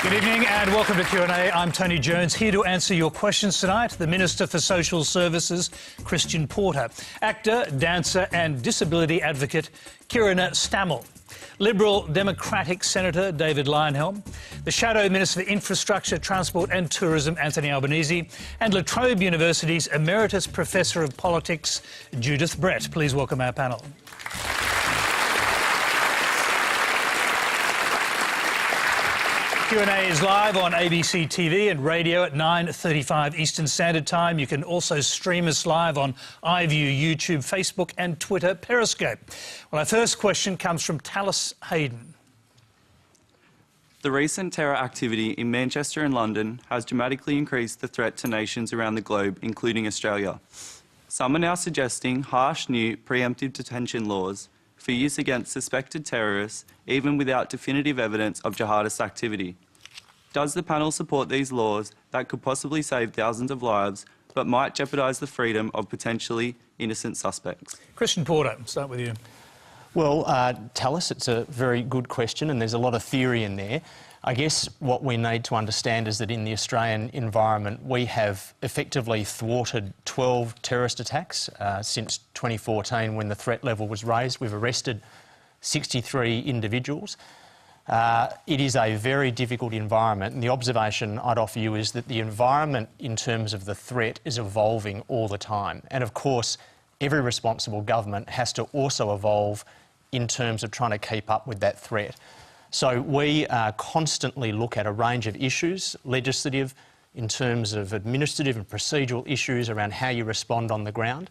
Good evening and welcome to Q&A. I'm Tony Jones, here to answer your questions tonight. The Minister for Social Services, Christian Porter. Actor, dancer and disability advocate, Kierna Stamell. Liberal Democratic Senator David Leyonhjelm, the Shadow Minister for Infrastructure, Transport and Tourism Anthony Albanese, and La Trobe University's Emeritus Professor of Politics Judith Brett. Please welcome our panel. Q&A is live on ABC TV and radio at 9:35 Eastern Standard Time. You can also stream us live on iView, YouTube, Facebook and Twitter Periscope. Well, our first question comes from Tallis Hayden. The recent terror activity in Manchester and London has dramatically increased the threat to nations around the globe, including Australia. Some are now suggesting harsh new preemptive detention laws for use against suspected terrorists, even without definitive evidence of jihadist activity. Does the panel support these laws that could possibly save thousands of lives, but might jeopardise the freedom of potentially innocent suspects? Christian Porter, start with you. Well, Tallis, it's a very good question and there's a lot of theory in there. I guess what we need to understand is that in the Australian environment we have effectively thwarted 12 terrorist attacks since 2014 when the threat level was raised. We've arrested 63 individuals. It is a very difficult environment and the observation I'd offer you is that the environment in terms of the threat is evolving all the time. And of course, every responsible government has to also evolve in terms of trying to keep up with that threat. So we constantly look at a range of issues, legislative, in terms of administrative and procedural issues around how you respond on the ground.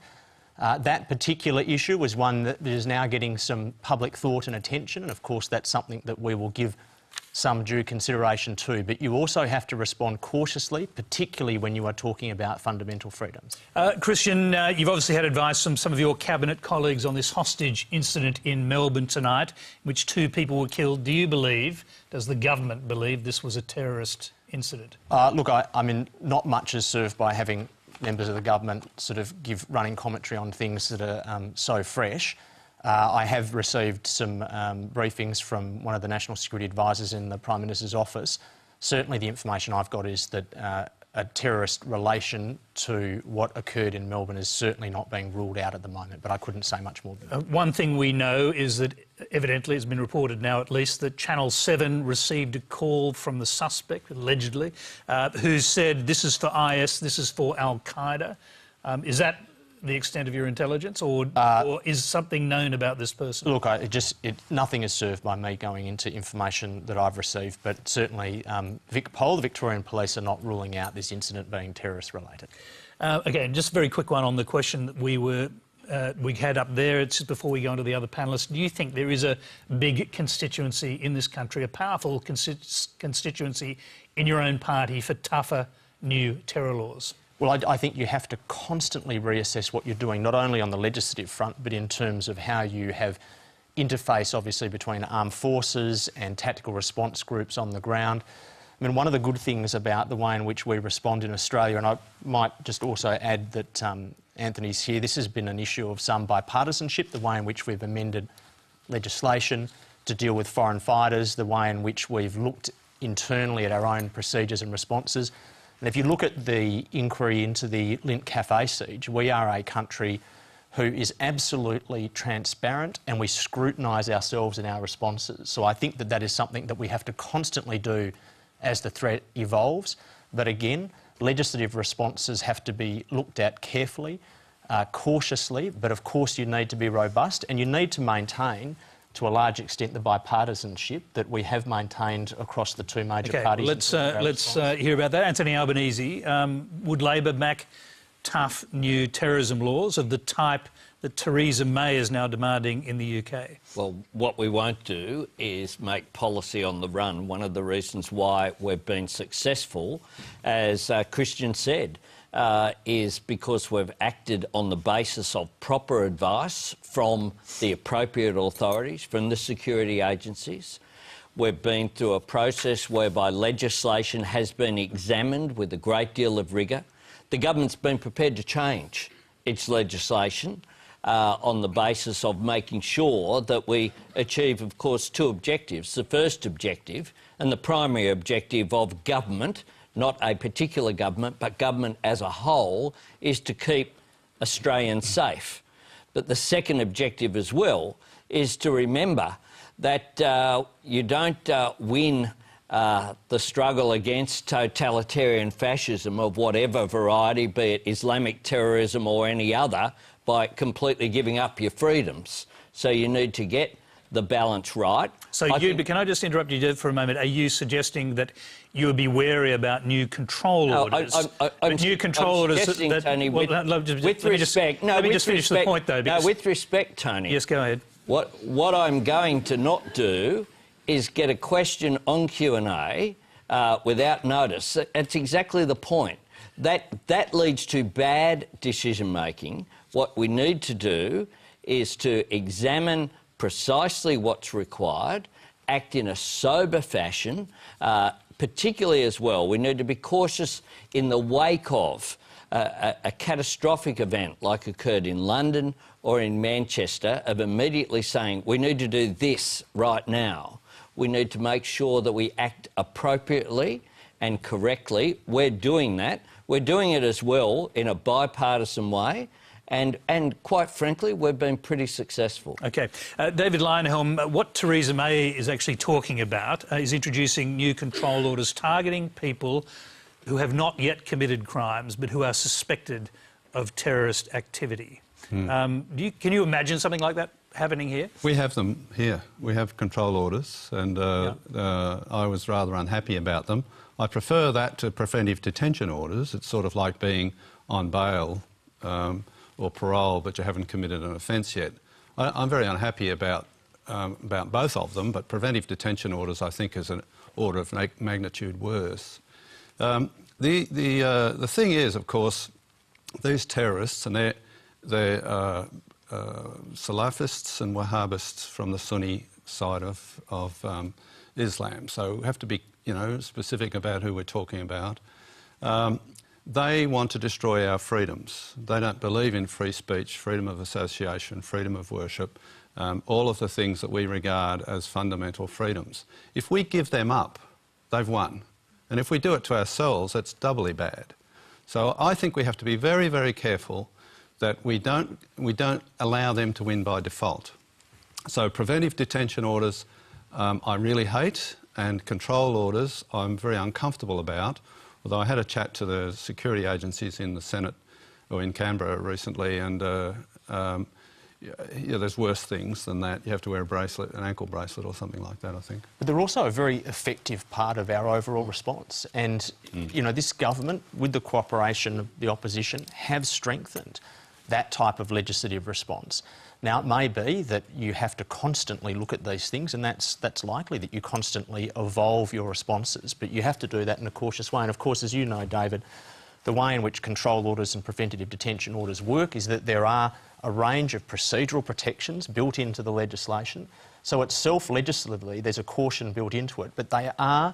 That particular issue was one that is now getting some public thought and attention, and of course that's something that we will give some due consideration to. But you also have to respond cautiously, particularly when you are talking about fundamental freedoms. Christian, you've obviously had advice from some of your cabinet colleagues on this hostage incident in Melbourne tonight, in which 2 people were killed. Do you believe, does the government believe this was a terrorist incident? Look, I mean, not much is served by having members of the government sort of give running commentary on things that are so fresh. I have received some briefings from one of the National Security Advisors in the Prime Minister's office. Certainly the information I've got is that a terrorist relation to what occurred in Melbourne is certainly not being ruled out at the moment, but I couldn't say much more than that. One thing we know is that evidently it's been reported now at least that Channel 7 received a call from the suspect, allegedly, who said this is for IS, this is for Al-Qaeda. Is that the extent of your intelligence, or is something known about this person? Look, nothing is served by me going into information that I've received, but certainly the Victorian Police are not ruling out this incident being terrorist-related. Again, just a very quick one on the question that we had up there. It's just before we go on to the other panellists. Do you think there is a big constituency in this country, a powerful constituency in your own party for tougher new terror laws? Well, I think you have to constantly reassess what you're doing, not only on the legislative front, but in terms of how you have interface, obviously, between armed forces and tactical response groups on the ground. I mean, one of the good things about the way in which we respond in Australia, and I might just also add that Anthony's here, this has been an issue of some bipartisanship, the way in which we've amended legislation to deal with foreign fighters, the way in which we've looked internally at our own procedures and responses. And if you look at the inquiry into the Lindt Cafe siege, we are a country who is absolutely transparent and we scrutinise ourselves in our responses. So I think that that is something that we have to constantly do as the threat evolves. But again, legislative responses have to be looked at carefully, cautiously, but of course you need to be robust and you need to maintain to a large extent the bipartisanship that we have maintained across the 2 major parties. Let's hear about that. Anthony Albanese, would Labor back tough new terrorism laws of the type that Theresa May is now demanding in the UK? Well, what we won't do is make policy on the run. One of the reasons why we've been successful, as Christian said, is because we've acted on the basis of proper advice from the appropriate authorities, from the security agencies. We've been through a process whereby legislation has been examined with a great deal of rigour. The government's been prepared to change its legislation on the basis of making sure that we achieve, of course, two objectives. The first objective, and the primary objective of government, not a particular government, but government as a whole, is to keep Australians safe. But the second objective as well is to remember that you don't win the struggle against totalitarian fascism of whatever variety, be it Islamic terrorism or any other, by completely giving up your freedoms. So you need to get the balance right. So can I just interrupt you for a moment? Are you suggesting that you would be wary about new control orders? New control orders that, Tony, well, with respect... Let me just finish the point, though. No, with respect, Tony... Yes, go ahead. What I'm going to not do is get a question on Q&A without notice. That's exactly the point. That leads to bad decision-making. What we need to do is to examine precisely what's required, act in a sober fashion, particularly as well. We need to be cautious in the wake of a catastrophic event like occurred in London or in Manchester, of immediately saying, we need to do this right now. We need to make sure that we act appropriately and correctly. We're doing that. We're doing it as well in a bipartisan way. And quite frankly, we've been pretty successful. OK. David Leyonhjelm, what Theresa May is actually talking about is introducing new control orders targeting people who have not yet committed crimes but who are suspected of terrorist activity. Can you imagine something like that happening here? We have them here. We have control orders, and I was rather unhappy about them. I prefer that to preventive detention orders. It's sort of like being on bail or parole, but you haven't committed an offence yet. I'm very unhappy about both of them, but preventive detention orders, I think, is an order of magnitude worse. The thing is, of course, these terrorists, and they're Salafists and Wahhabists from the Sunni side of Islam. So we have to be, specific about who we're talking about. They want to destroy our freedoms. They don't believe in free speech, freedom of association, freedom of worship, all of the things that we regard as fundamental freedoms. If we give them up, they've won. And if we do it to ourselves, it's doubly bad. So I think we have to be very, very careful that we don't allow them to win by default. So preventive detention orders I really hate, and control orders I'm very uncomfortable about, although I had a chat to the security agencies in the Senate or in Canberra recently, and there's worse things than that. You have to wear a bracelet, an ankle bracelet or something like that, I think. But they're also a very effective part of our overall response. And, this government, with the cooperation of the opposition, have strengthened that type of legislative response. Now, it may be that you have to constantly look at these things, and that's likely that you constantly evolve your responses, but you have to do that in a cautious way. And, of course, as you know, David, the way in which control orders and preventative detention orders work is that there are a range of procedural protections built into the legislation. So itself, legislatively, there's a caution built into it, but they are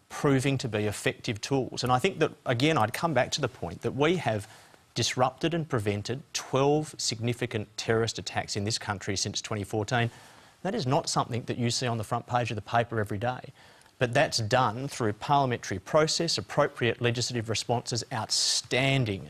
proving to be effective tools. And I think that, again, I'd come back to the point that we have disrupted and prevented 12 significant terrorist attacks in this country since 2014. That is not something that you see on the front page of the paper every day. But that's done through parliamentary process, appropriate legislative responses, outstanding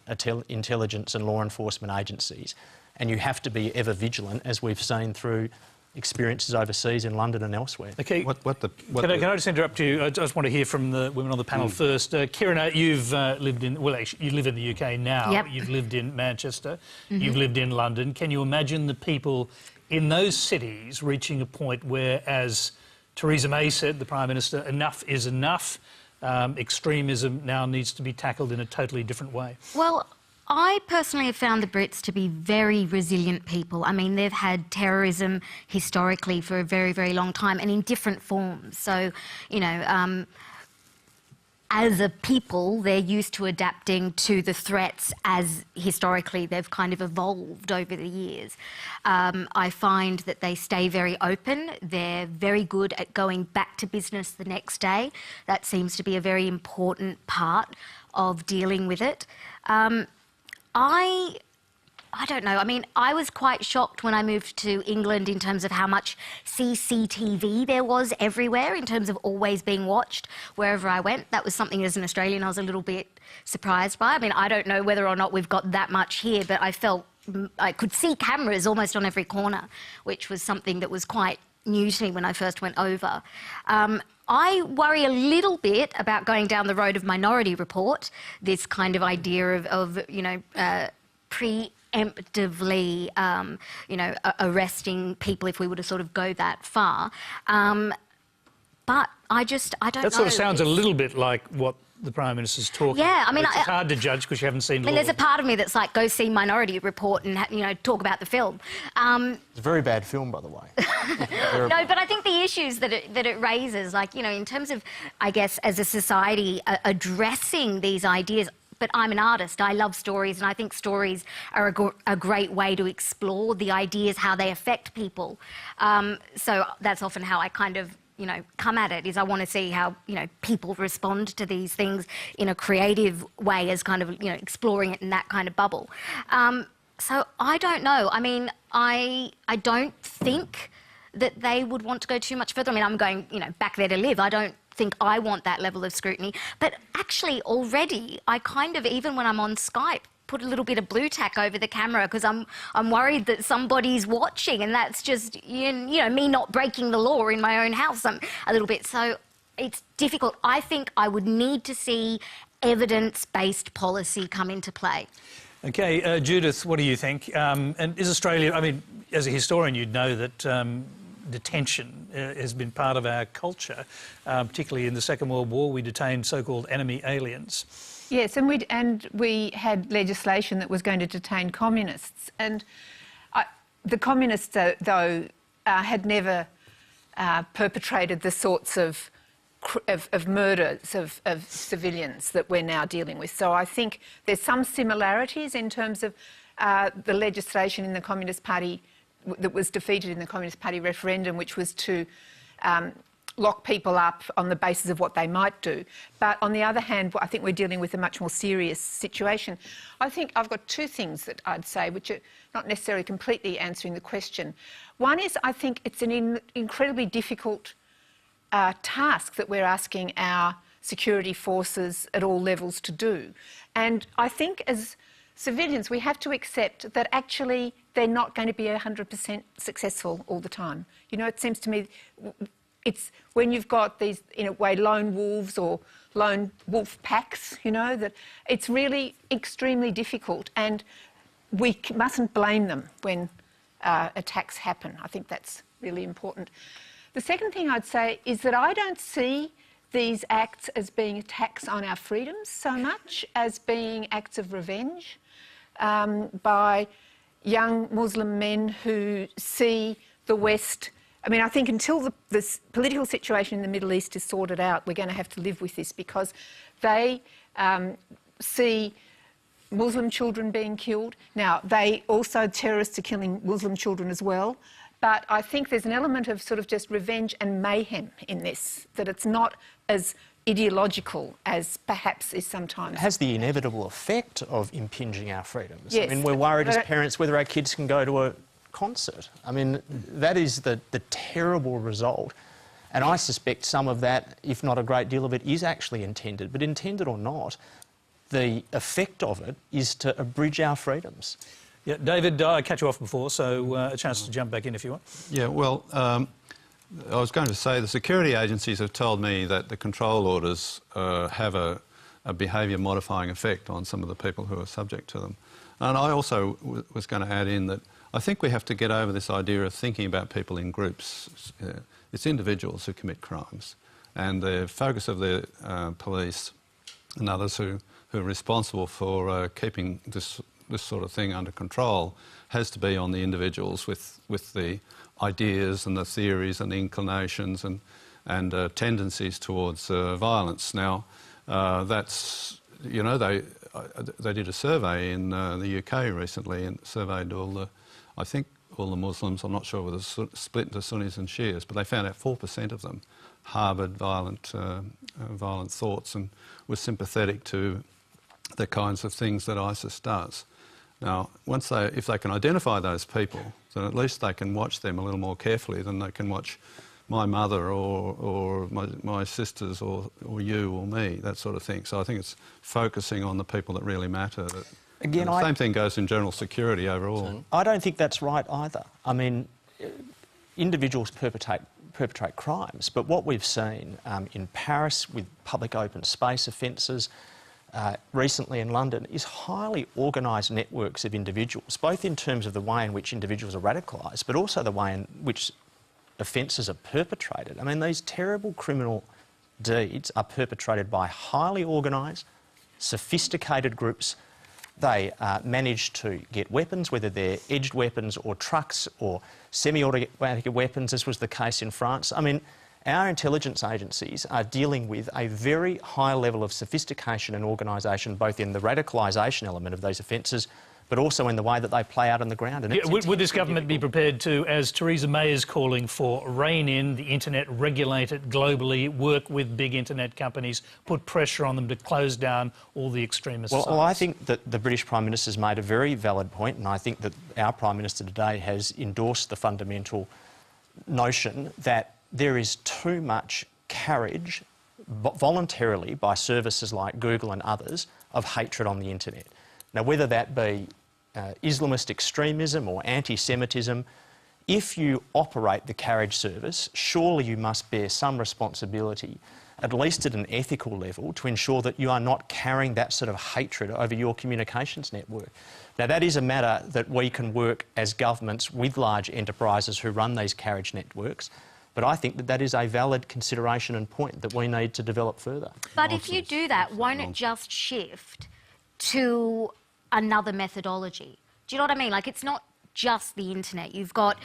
intelligence and law enforcement agencies. And you have to be ever vigilant, as we've seen through experiences overseas in London and elsewhere. OK, can I just interrupt you? I just want to hear from the women on the panel first. Kieran, you've lived in, well, actually, you live in the UK now. Yep. You've lived in Manchester. You've lived in London. Can you imagine the people in those cities reaching a point where, as Theresa May said, the Prime Minister, enough is enough, extremism now needs to be tackled in a totally different way? Well, I personally have found the Brits to be very resilient people. I mean, they've had terrorism historically for a very, very long time and in different forms. So, as a people, they're used to adapting to the threats as historically they've kind of evolved over the years. I find that they stay very open. They're very good at going back to business the next day. That seems to be a very important part of dealing with it. I I don't know. I mean, I was quite shocked when I moved to England in terms of how much CCTV there was everywhere, in terms of always being watched wherever I went. That was something as an Australian I was a little bit surprised by. I mean, I don't know whether or not we've got that much here, but I could see cameras almost on every corner, which was something that was quite new to me when I first went over. I worry a little bit about going down the road of Minority Report, this kind of idea of preemptively, arresting people if we were to sort of go that far. But I don't know. That sort of sounds a little bit like what the Prime Minister's talking. Yeah, I mean, it's hard to judge because you haven't seen. There's a part of me that's like, go see Minority Report and talk about the film. It's a very bad film, by the way. No, but I think the issues that it raises, in terms of, I guess, as a society addressing these ideas. But I'm an artist. I love stories, and I think stories are a great way to explore the ideas, how they affect people. So that's often how I kind of come at it, is I want to see how, people respond to these things in a creative way, as kind of, exploring it in that kind of bubble. So I don't know. I mean, I don't think that they would want to go too much further. I mean, I'm going, back there to live. I don't think I want that level of scrutiny. But actually, already, I kind of, even when I'm on Skype, put a little bit of blue tack over the camera because I'm worried that somebody's watching, and that's just me not breaking the law in my own house a little bit. So it's difficult. I think I would need to see evidence-based policy come into play. Okay, Judith, what do you think? And is Australia? I mean, as a historian, you'd know that detention has been part of our culture, particularly in the Second World War. We detained so-called enemy aliens. Yes, and we had legislation that was going to detain communists, and the communists, though, had never perpetrated the sorts of murders of civilians that we're now dealing with. So I think there's some similarities in terms of the legislation in the Communist Party that was defeated in the Communist Party referendum, which was to lock people up on the basis of what they might do. But on the other hand, I think we're dealing with a much more serious situation. I think I've got two things that I'd say, which are not necessarily completely answering the question. One is, I think it's an incredibly difficult task that we're asking our security forces at all levels to do. And I think as civilians, we have to accept that actually they're not going to be 100% successful all the time. It seems to me it's when you've got these, in a way, lone wolves or lone wolf packs, that it's really extremely difficult, and we mustn't blame them when attacks happen. I think that's really important. The second thing I'd say is that I don't see these acts as being attacks on our freedoms so much as being acts of revenge by young Muslim men who see the West. I mean, I think until the political situation in the Middle East is sorted out, we're going to have to live with this, because they see Muslim children being killed. Now, terrorists are killing Muslim children as well. But I think there's an element of sort of just revenge and mayhem in this, that it's not as ideological as perhaps is sometimes. It has the inevitable effect of impinging our freedoms. Yes, I mean, we're worried as parents whether our kids can go to a concert. I mean, that is the terrible result. And I suspect some of that, if not a great deal of it, is actually intended. But intended or not, the effect of it is to abridge our freedoms. Yeah, David, I cut you off before, so a chance to jump back in if you want. Yeah, well, I was going to say the security agencies have told me that the control orders have a behaviour modifying effect on some of the people who are subject to them. And I also was going to add in that I think we have to get over this idea of thinking about people in groups. It's individuals who commit crimes, and the focus of the police and others who are responsible for keeping this sort of thing under control has to be on the individuals with the ideas and the theories and the inclinations and tendencies towards violence. Now, that's, they did a survey in the UK recently and surveyed I think all the Muslims. I'm not sure whether it's split into Sunnis and Shias, but they found out 4% of them harboured violent thoughts and were sympathetic to the kinds of things that ISIS does. Now, if they can identify those people, then at least they can watch them a little more carefully than they can watch my mother or my sisters or you or me, that sort of thing. So I think it's focusing on the people that really matter. Again, the same thing goes in general security overall. I don't think that's right either. I mean, individuals perpetrate crimes, but what we've seen in Paris with public open space offences, recently in London, is highly organised networks of individuals, both in terms of the way in which individuals are radicalised, but also the way in which offences are perpetrated. I mean, these terrible criminal deeds are perpetrated by highly organised, sophisticated groups. They manage to get weapons, whether they're edged weapons or trucks or semi-automatic weapons, as was the case in France. I mean, our intelligence agencies are dealing with a very high level of sophistication and organisation, both in the radicalisation element of those offences, but also in the way that they play out on the ground. And would this government be prepared to, as Theresa May is calling for, rein in the internet, regulate it globally, work with big internet companies, put pressure on them to close down all the extremist sites? Well, I think that the British Prime Minister's made a very valid point, and I think that our Prime Minister today has endorsed the fundamental notion that there is too much carriage, voluntarily by services like Google and others, of hatred on the internet. Now, whether that be Islamist extremism or anti-Semitism, if you operate the carriage service, surely you must bear some responsibility, at least at an ethical level, to ensure that you are not carrying that sort of hatred over your communications network. Now, that is a matter that we can work as governments with large enterprises who run these carriage networks, but I think that that is a valid consideration and point that we need to develop further. But if you do that, won't it just shift to another methodology? Do you know what I mean? Like, it's not just the internet. You've got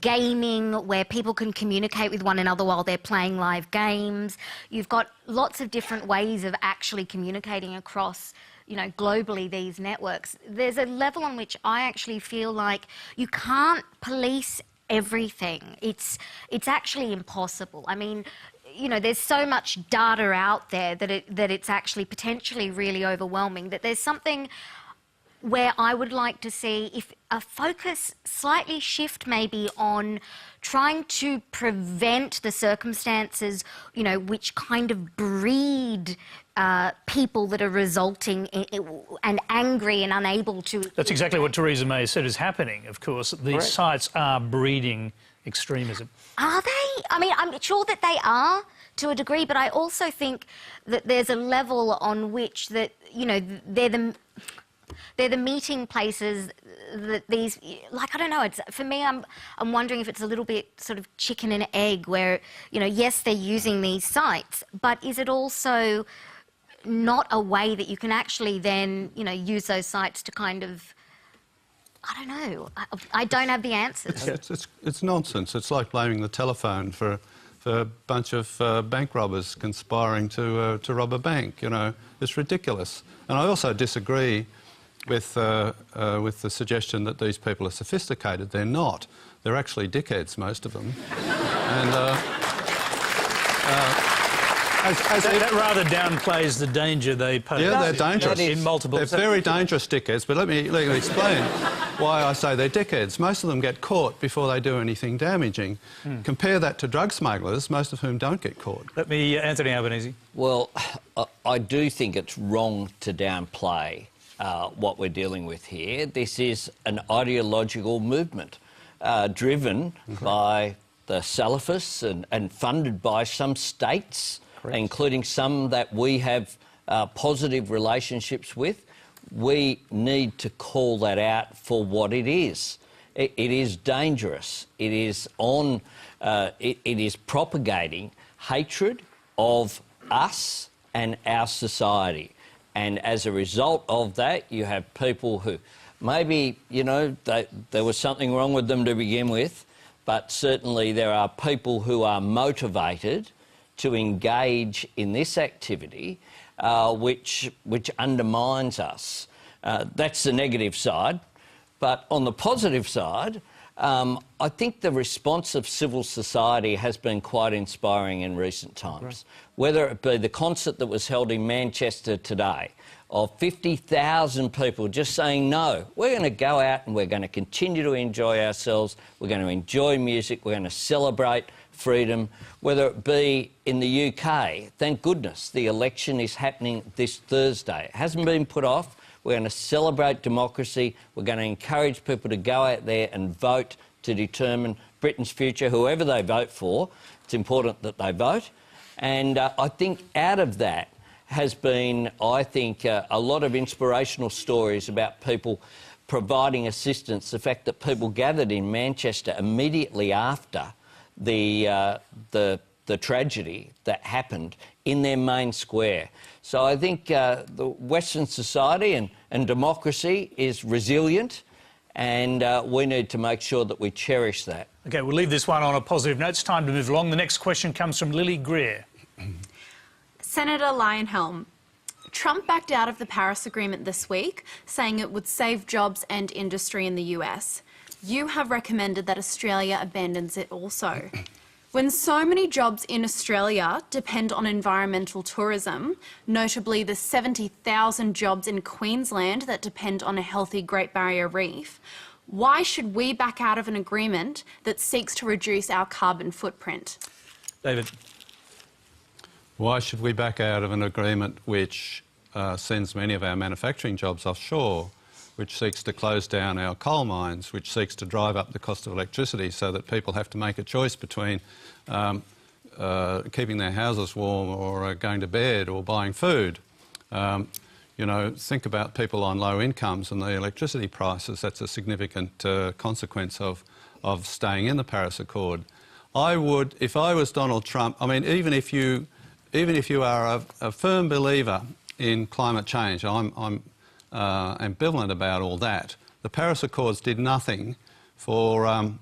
gaming where people can communicate with one another while they're playing live games. You've got lots of different ways of actually communicating across, you know, globally, these networks. There's a level on which I actually feel like you can't police everything. It's actually impossible. I mean, you know, there's so much data out there that it's actually potentially really overwhelming, that there's something where I would like to see if a focus slightly shift maybe on trying to prevent the circumstances, you know, which kind of breed people that are resulting and angry and unable to... That's exactly what Theresa May said is happening, of course. These sites are breeding extremism. Are they? I mean, I'm sure that they are to a degree, but I also think that there's a level on which that, you know, they're the meeting places that these, like, I don't know, it's, for me, I'm wondering if it's a little bit sort of chicken and egg where, you know, yes, they're using these sites, but is it also not a way that you can actually then, you know, use those sites to kind of, I don't know, I don't have the answers. It's nonsense. It's like blaming the telephone for a bunch of bank robbers conspiring to rob a bank, you know. It's ridiculous. And I also disagree with the suggestion that these people are sophisticated. They're not. They're actually dickheads, most of them. And that rather downplays the danger they pose. Yeah, they're dangerous. In multiple... They're very dangerous dickheads, but let me explain why I say they're dickheads. Most of them get caught before they do anything damaging. Compare that to drug smugglers, most of whom don't get caught. Let me... Anthony Albanese. Well, I do think it's wrong to downplay what we're dealing with here. This is an ideological movement driven by the Salafists and funded by some states, including some that we have positive relationships with. We need to call that out for what it is. It is dangerous. It is it is propagating hatred of us and our society. And as a result of that, you have people who maybe, you know, there was something wrong with them to begin with, but certainly there are people who are motivated to engage in this activity, which undermines us. That's the negative side. But on the positive side, I think the response of civil society has been quite inspiring in recent times. Right. Whether it be the concert that was held in Manchester today, of 50,000 people just saying, no, we're going to go out and we're going to continue to enjoy ourselves, we're going to enjoy music, we're going to celebrate freedom, whether it be in the UK. Thank goodness the election is happening this Thursday. It hasn't been put off. We're going to celebrate democracy. We're going to encourage people to go out there and vote to determine Britain's future, whoever they vote for. It's important that they vote. And I think out of that has been, I think, a lot of inspirational stories about people providing assistance. The fact that people gathered in Manchester immediately after the tragedy that happened in their main square. So I think the Western society and democracy is resilient, and we need to make sure that we cherish that. OK, we'll leave this one on a positive note. It's time to move along. The next question comes from Lily Greer. Senator Lionhelm, Trump backed out of the Paris Agreement this week, saying it would save jobs and industry in the US. You have recommended that Australia abandons it also. When so many jobs in Australia depend on environmental tourism, notably the 70,000 jobs in Queensland that depend on a healthy Great Barrier Reef, why should we back out of an agreement that seeks to reduce our carbon footprint? David. Why should we back out of an agreement which sends many of our manufacturing jobs offshore, which seeks to close down our coal mines, which seeks to drive up the cost of electricity so that people have to make a choice between keeping their houses warm or going to bed or buying food? You know, think about people on low incomes and the electricity prices. That's a significant consequence of staying in the Paris Accord. I would, if I was Donald Trump, I mean, even if you are a firm believer in climate change, I'm ambivalent about all that. The Paris Accords did nothing for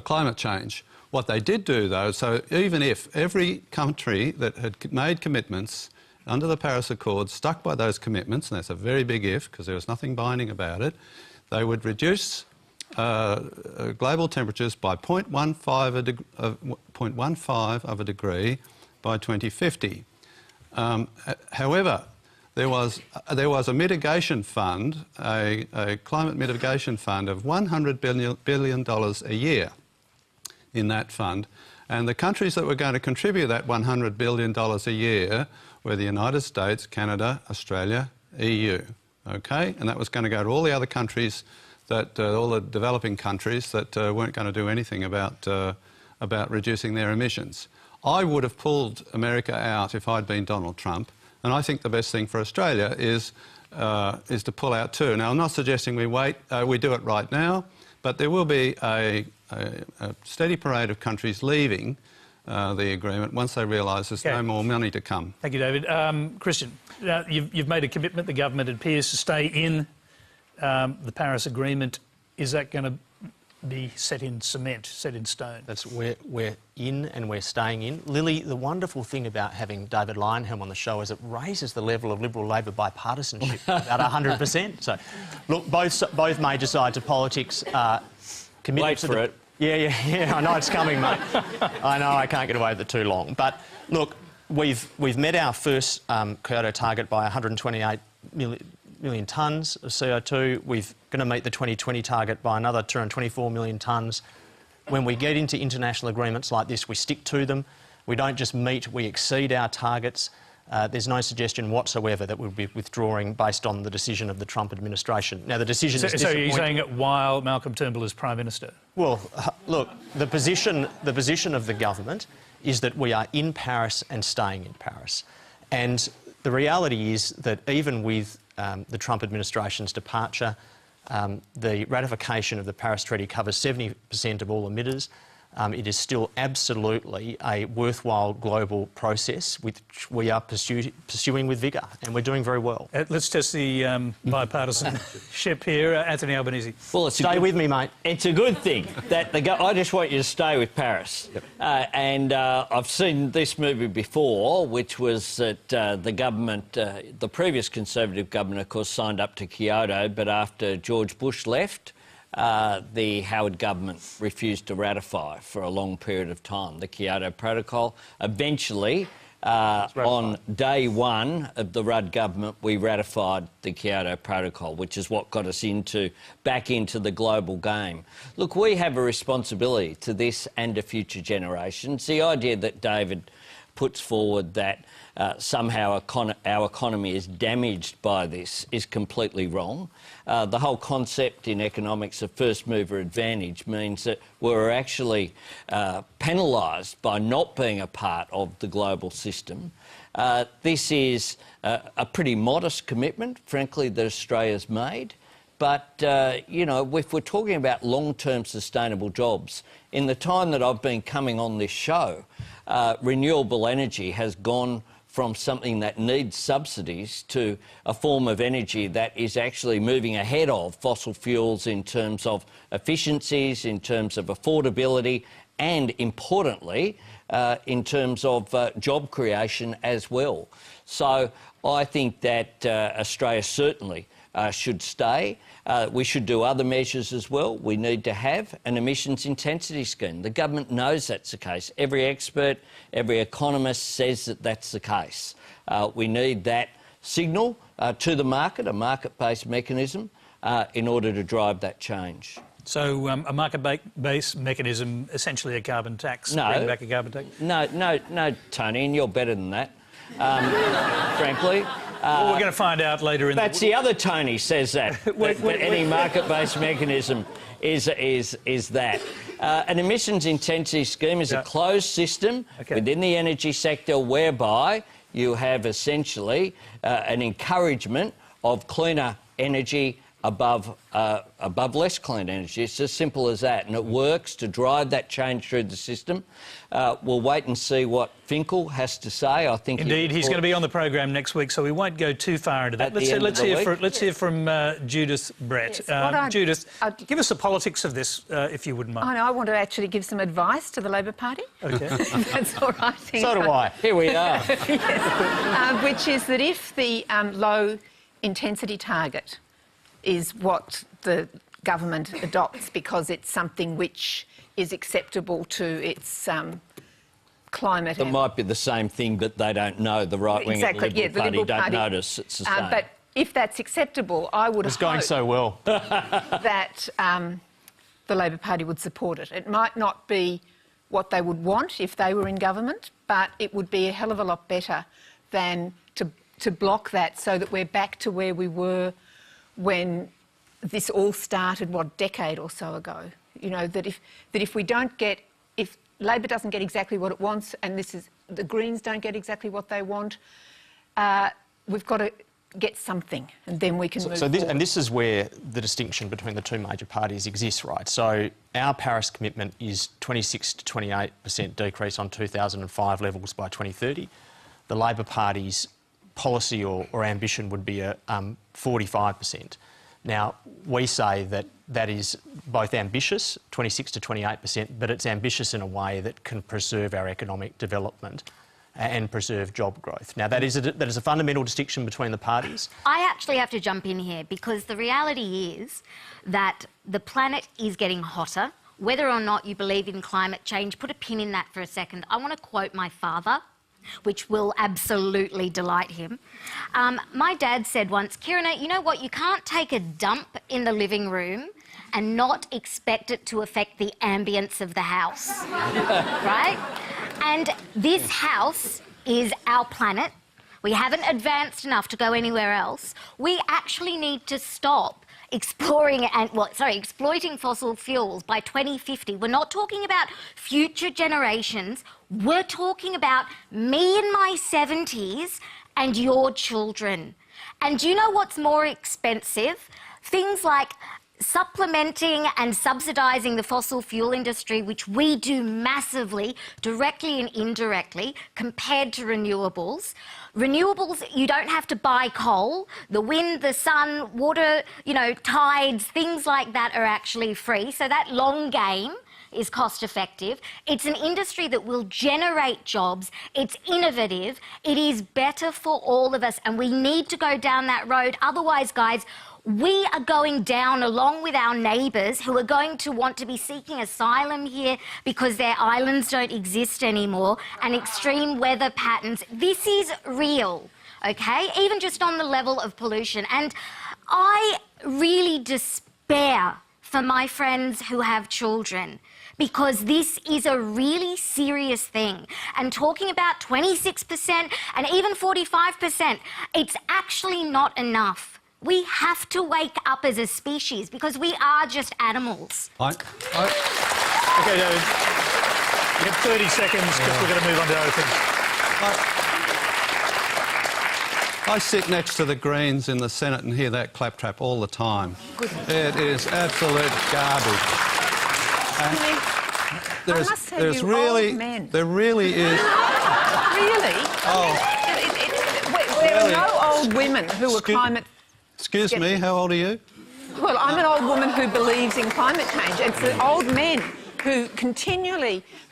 climate change. What they did do, though, so even if every country that had made commitments under the Paris Accords stuck by those commitments, and that's a very big if because there was nothing binding about it, they would reduce global temperatures by 0.15 of a degree by 2050. However, there was a mitigation fund, a climate mitigation fund of $100 billion a year in that fund, and the countries that were going to contribute that $100 billion a year were the United States, Canada, Australia, EU. Okay, and that was going to go to all the other countries, that all the developing countries that weren't going to do anything about reducing their emissions. I would have pulled America out if I'd been Donald Trump, and I think the best thing for Australia is to pull out too. Now, I'm not suggesting we wait, we do it right now, but there will be a steady parade of countries leaving the agreement once they realise there's no more money to come. Thank you, David. Christian, you've made a commitment. The government appears to stay in the Paris Agreement. Is that going to be set in cement, set in stone? That's we're in and we're staying in. Lily, the wonderful thing about having David Lionhelm on the show is it raises the level of Liberal-Labor bipartisanship about 100%. So, look, both major sides of politics are committed Wait to for it. Yeah, I know it's coming, mate. I know I can't get away with it too long. But, look, we've met our first Kyoto target by 128 million tonnes of CO2. We're going to meet the 2020 target by another 224 million tonnes. When we get into international agreements like this, we stick to them. We don't just meet, we exceed our targets. There's no suggestion whatsoever that we'll be withdrawing based on the decision of the Trump administration. Now, the decision is disappointing. So you're saying it while Malcolm Turnbull is Prime Minister? Well, look, the position of the government is that we are in Paris and staying in Paris. And the reality is that even with the Trump administration's departure, the ratification of the Paris Treaty covers 70% of all emitters. It is still absolutely a worthwhile global process which we are pursuing with vigour, and we're doing very well. Let's test the bipartisanship here. Anthony Albanese. Well, Stay with me, mate. It's a good thing that I just want you to stay with Paris. Yep. And I've seen this movie before, which was that the government, the previous Conservative government, of course, signed up to Kyoto, but after George Bush left, the Howard government refused to ratify for a long period of time the Kyoto Protocol. Eventually, on day one of the Rudd government, we ratified the Kyoto Protocol, which is what got us back into the global game. Look, we have a responsibility to this and to future generations. The idea that David puts forward that somehow our economy is damaged by this is completely wrong. The whole concept in economics of first mover advantage means that we're actually penalised by not being a part of the global system. This is a pretty modest commitment, frankly, that Australia's made. But, you know, if we're talking about long-term sustainable jobs, in the time that I've been coming on this show, renewable energy has gone from something that needs subsidies to a form of energy that is actually moving ahead of fossil fuels in terms of efficiencies, in terms of affordability and, importantly, in terms of job creation as well. So I think that Australia certainly should stay. We should do other measures as well. We need to have an emissions intensity scheme. The government knows that's the case. Every expert, every economist says that that's the case. We need that signal to the market, a market-based mechanism, in order to drive that change. So a market-based mechanism, essentially a carbon tax? No. Bring back a carbon tax? No, Tony, and you're better than that, frankly. Well, we're going to find out later in That's the other Tony says that. that any market-based mechanism is that. An emissions intensity scheme is a closed system within the energy sector whereby you have essentially an encouragement of cleaner energy above less clean energy. It's as simple as that, and it works to drive that change through the system. We'll wait and see what Finkel has to say. I think indeed he's going to be on the program next week, so we won't go too far into that. Let's hear from Judith Brett. Yes. Judith, give us the politics of this, if you wouldn't mind. I want to actually give some advice to the Labor Party. Okay, that's all right. So do I. Here we are. Yes. Which is that if the low intensity target is what the government adopts because it's something which is acceptable to its climate. It might be the same thing, but they don't know. The right-wing Liberal Party don't notice it's the same. But if that's acceptable, I would hope... It's going so well. ...that the Labor Party would support it. It might not be what they would want if they were in government, but it would be a hell of a lot better than to block that so that we're back to where we were when this all started, what, a decade or so ago. You know, that if we don't get... If Labor doesn't get exactly what it wants and the Greens don't get exactly what they want, we've got to get something and then we can move forward. And this is where the distinction between the two major parties exists, right? So our Paris commitment is 26 to 28% decrease on 2005 levels by 2030. The Labor Party's policy or ambition would be a 45%. Now, we say that that is both ambitious, 26 to 28%, but it's ambitious in a way that can preserve our economic development and preserve job growth. Now, that is a fundamental distinction between the parties. I actually have to jump in here because the reality is that the planet is getting hotter. Whether or not you believe in climate change, put a pin in that for a second. I want to quote my father, which will absolutely delight him. My dad said once, Kirina, you know what, you can't take a dump in the living room and not expect it to affect the ambience of the house, right? And this house is our planet. We haven't advanced enough to go anywhere else. We actually need to stop exploiting fossil fuels by 2050. We're not talking about future generations. We're talking about me in my 70s and your children. And do you know what's more expensive? Things like supplementing and subsidising the fossil fuel industry, which we do massively, directly and indirectly, compared to renewables. Renewables, you don't have to buy coal. The wind, the sun, water, you know, tides, things like that are actually free. So that long game is cost effective. It's an industry that will generate jobs. It's innovative. It is better for all of us, and we need to go down that road. Otherwise, guys, We are going down along with our neighbours who are going to want to be seeking asylum here because their islands don't exist anymore, and extreme weather patterns. This is real, okay? Even just on the level of pollution. And I really despair for my friends who have children, because this is a really serious thing. And talking about 26% and even 45%, it's actually not enough. We have to wake up as a species because we are just animals. OK, David. You have 30 seconds because we're going to move on to other things. I sit next to the Greens in the Senate and hear that claptrap all the time. It is absolute garbage. And there's really, there really is. Really? Oh, There are no old women who are climate... Excuse me, how old are you? Well, I'm an old woman who believes in climate change. It's the old men who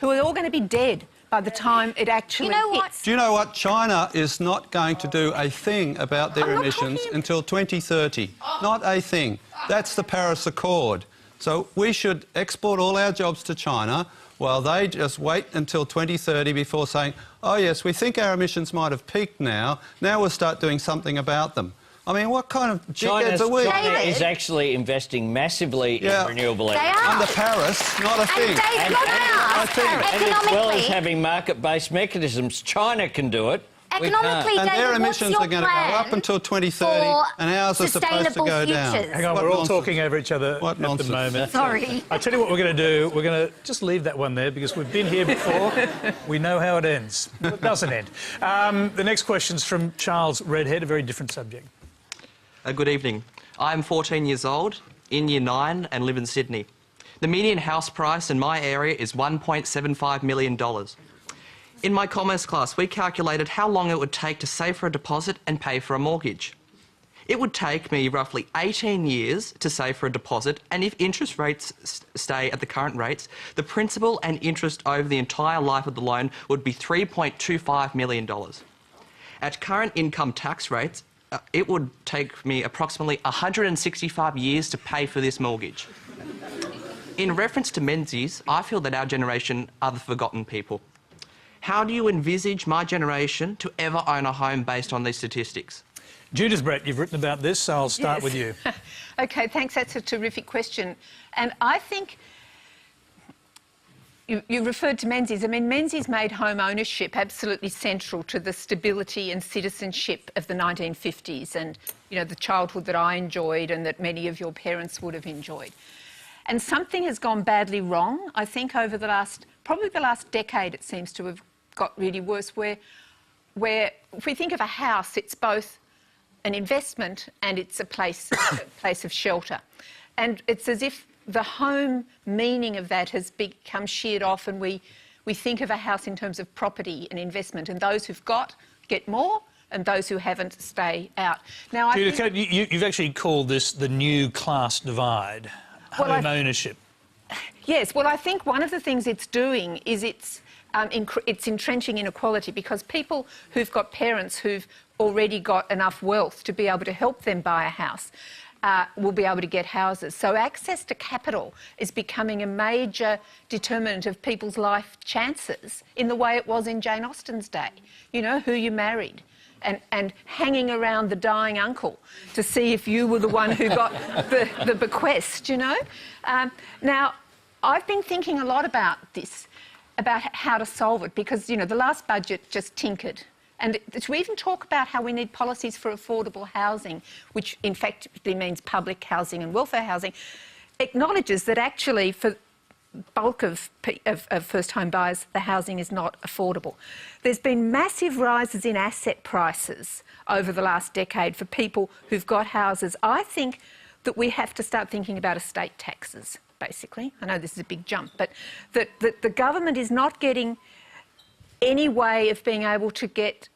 who are all going to be dead by the time it actually hits. Do you know what? China is not going to do a thing about their emissions until 2030. Not a thing. That's the Paris Accord. So we should export all our jobs to China while they just wait until 2030 before saying, oh yes, we think our emissions might have peaked now we'll start doing something about them. I mean, what kind of dickheads are we? China is actually investing massively in renewable energy. Under Paris, not a thing. And as well as having market-based mechanisms, China can do it. Economically, and David, their emissions are going to go up until 2030 and ours are supposed to go down. Hang on, we're all talking over each other at the moment. Sorry. I'll tell you what we're going to do. We're going to just leave that one there because we've been here before. We know how it ends. It doesn't end. The next question's from Charles Redhead, a very different subject. Good evening. I'm 14 years old, in Year 9 and live in Sydney. The median house price in my area is $1.75 million. In my commerce class, we calculated how long it would take to save for a deposit and pay for a mortgage. It would take me roughly 18 years to save for a deposit, and if interest rates stay at the current rates, the principal and interest over the entire life of the loan would be $3.25 million. At current income tax rates, it would take me approximately 165 years to pay for this mortgage. In reference to Menzies, I feel that our generation are the forgotten people. How do you envisage my generation to ever own a home based on these statistics? Judith Brett, you've written about this, so I'll start with you. OK, thanks. That's a terrific question. And I think you referred to Menzies. I mean, Menzies made home ownership absolutely central to the stability and citizenship of the 1950s and, you know, the childhood that I enjoyed and that many of your parents would have enjoyed. And something has gone badly wrong, I think, over probably the last decade. It seems to have got really worse, where if we think of a house, it's both an investment and it's a place of shelter. And it's as if the home meaning of that has become sheared off, and we think of a house in terms of property and investment, and those who've got get more and those who haven't stay out. Now, Judith, you've actually called this the new class divide, home ownership. Yes, well, I think one of the things it's doing is it's entrenching inequality, because people who've got parents who've already got enough wealth to be able to help them buy a house will be able to get houses. So access to capital is becoming a major determinant of people's life chances in the way it was in Jane Austen's day. You know, who you married and hanging around the dying uncle to see if you were the one who got the bequest, you know. Now, I've been thinking a lot about this, about how to solve it, because, you know, the last budget just tinkered. And to even talk about how we need policies for affordable housing, which in fact means public housing and welfare housing, acknowledges that actually for bulk of first home buyers, the housing is not affordable. There's been massive rises in asset prices over the last decade for people who've got houses. I think that we have to start thinking about estate taxes, basically. I know this is a big jump, but that the government is not getting any way of being able to get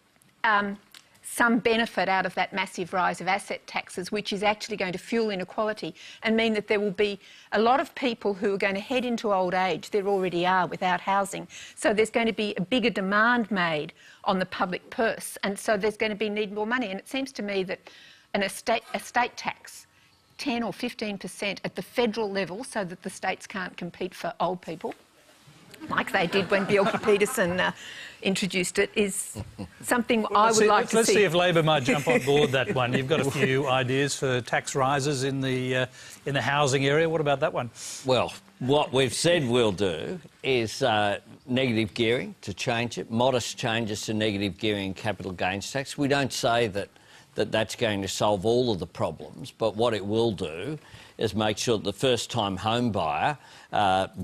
some benefit out of that massive rise of asset taxes, which is actually going to fuel inequality and mean that there will be a lot of people who are going to head into old age, there already are, without housing. So there's going to be a bigger demand made on the public purse, and so there's going to be need more money. And it seems to me that an estate tax 10 or 15% at the federal level so that the states can't compete for old people, like they did when Bjelke Petersen introduced it, is something I would like to see. Let's see if Labor might jump on board that one. You've got a few ideas for tax rises in the housing area. What about that one? Well, what we've said we'll do is negative gearing, to change it, modest changes to negative gearing and capital gains tax. We don't say that that's going to solve all of the problems, but what it will do is make sure that the first-time home buyer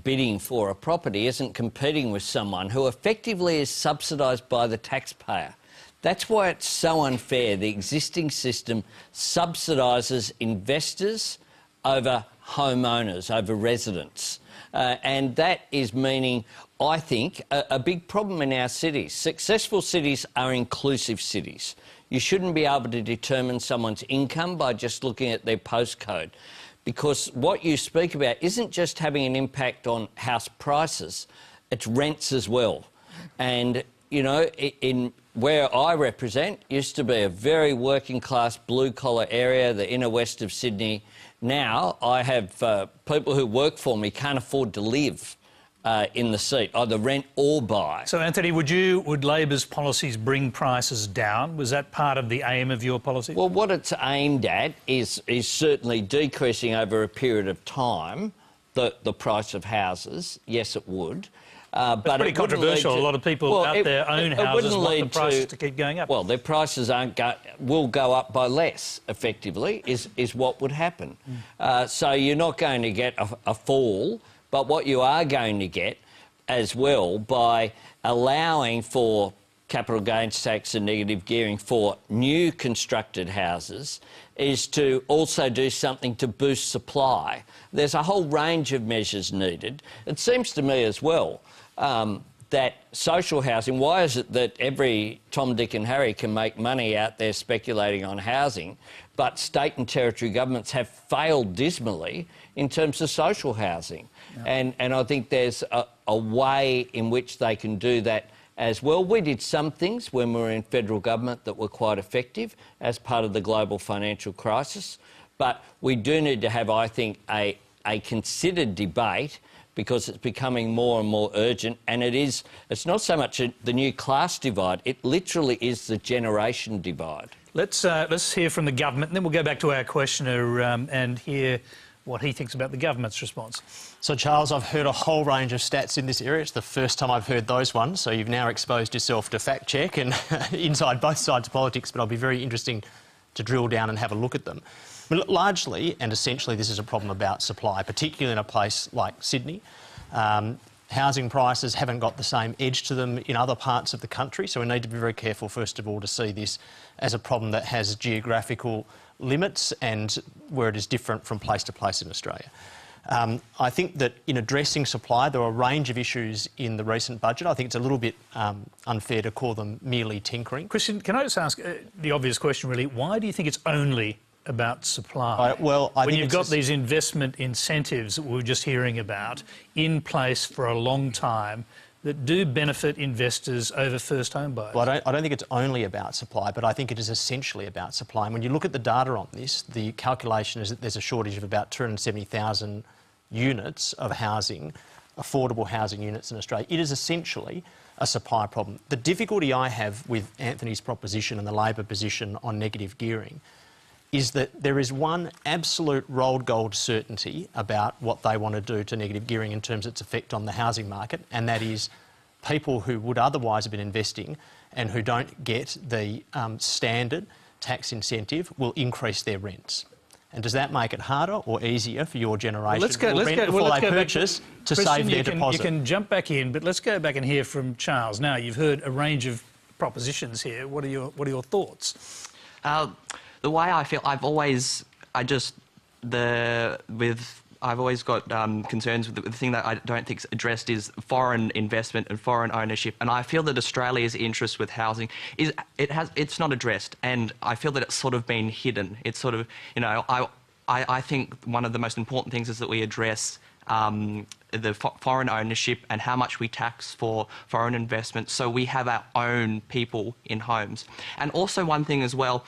bidding for a property isn't competing with someone who effectively is subsidised by the taxpayer. That's why it's so unfair. The existing system subsidises investors over homeowners, over residents. And that is meaning, I think, a big problem in our cities. Successful cities are inclusive cities. You shouldn't be able to determine someone's income by just looking at their postcode, because what you speak about isn't just having an impact on house prices, it's rents as well. And, you know, in where I represent used to be a very working-class blue-collar area, the inner west of Sydney. Now I have people who work for me can't afford to live in the seat, either rent or buy. So, Anthony, would Labor's policies bring prices down? Was that part of the aim of your policy? Well, what it's aimed at is certainly decreasing over a period of time the price of houses. Yes, it would. But pretty controversial. A lot of people out there own houses want the prices to keep going up. Well, their prices will go up by less, effectively, is what would happen. So you're not going to get a fall, but what you are going to get as well by allowing for capital gains tax and negative gearing for new constructed houses is to also do something to boost supply. There's a whole range of measures needed. It seems to me as well that social housing, why is it that every Tom, Dick and Harry can make money out there speculating on housing, but state and territory governments have failed dismally in terms of social housing? Yeah. And I think there's a way in which they can do that as well. We did some things when we were in federal government that were quite effective as part of the global financial crisis, but we do need to have, I think, a considered debate, because it's becoming more and more urgent, and it's not so much the new class divide, it literally is the generation divide. Let's hear from the government, and then we'll go back to our questioner and hear what he thinks about the government's response. So, Charles, I've heard a whole range of stats in this area. It's the first time I've heard those ones, so you've now exposed yourself to fact check and inside both sides of politics, but I'll be very interesting to drill down and have a look at them. But largely and essentially this is a problem about supply, particularly in a place like Sydney. Housing prices haven't got the same edge to them in other parts of the country, so we need to be very careful, first of all, to see this as a problem that has geographical limits and where it is different from place to place in Australia. I think that in addressing supply, there are a range of issues in the recent budget. I think it's a little bit unfair to call them merely tinkering. Christian, can I just ask the obvious question, really? Why do you think it's only about supply? When you've got these investment incentives that we were just hearing about in place for a long time that do benefit investors over first home buyers? Well, I don't think it's only about supply, but I think it is essentially about supply. And when you look at the data on this, the calculation is that there's a shortage of about 270,000 units of housing, affordable housing units in Australia. It is essentially a supply problem. The difficulty I have with Anthony's proposition and the Labor position on negative gearing is that there is one absolute rolled gold certainty about what they want to do to negative gearing in terms of its effect on the housing market, and that is people who would otherwise have been investing and who don't get the standard tax incentive will increase their rents. And does that make it harder or easier for your generation to rent before they purchase to save their deposit? You can jump back in, but let's go back and hear from Charles. Now, you've heard a range of propositions here. What are your thoughts? The way I feel, I've always got concerns with the thing that I don't think is addressed is foreign investment and foreign ownership. And I feel that Australia's interest with housing it's not addressed, and I feel that it's sort of been hidden. It's sort of, you know, I think one of the most important things is that we address the foreign ownership and how much we tax for foreign investment, so we have our own people in homes. And also one thing as well,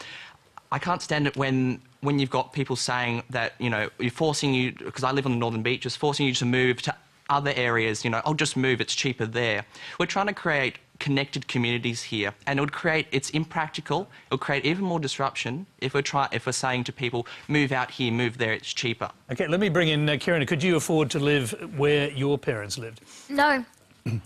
I can't stand it when you've got people saying that, you know, you're forcing you, because I live on the Northern Beaches, forcing you to move to other areas, you know, I'll just move, it's cheaper there. We're trying to create connected communities here, and it's impractical, it'll create even more disruption if we're saying to people, move out here, move there, it's cheaper. OK, let me bring in Kieran. Could you afford to live where your parents lived? No.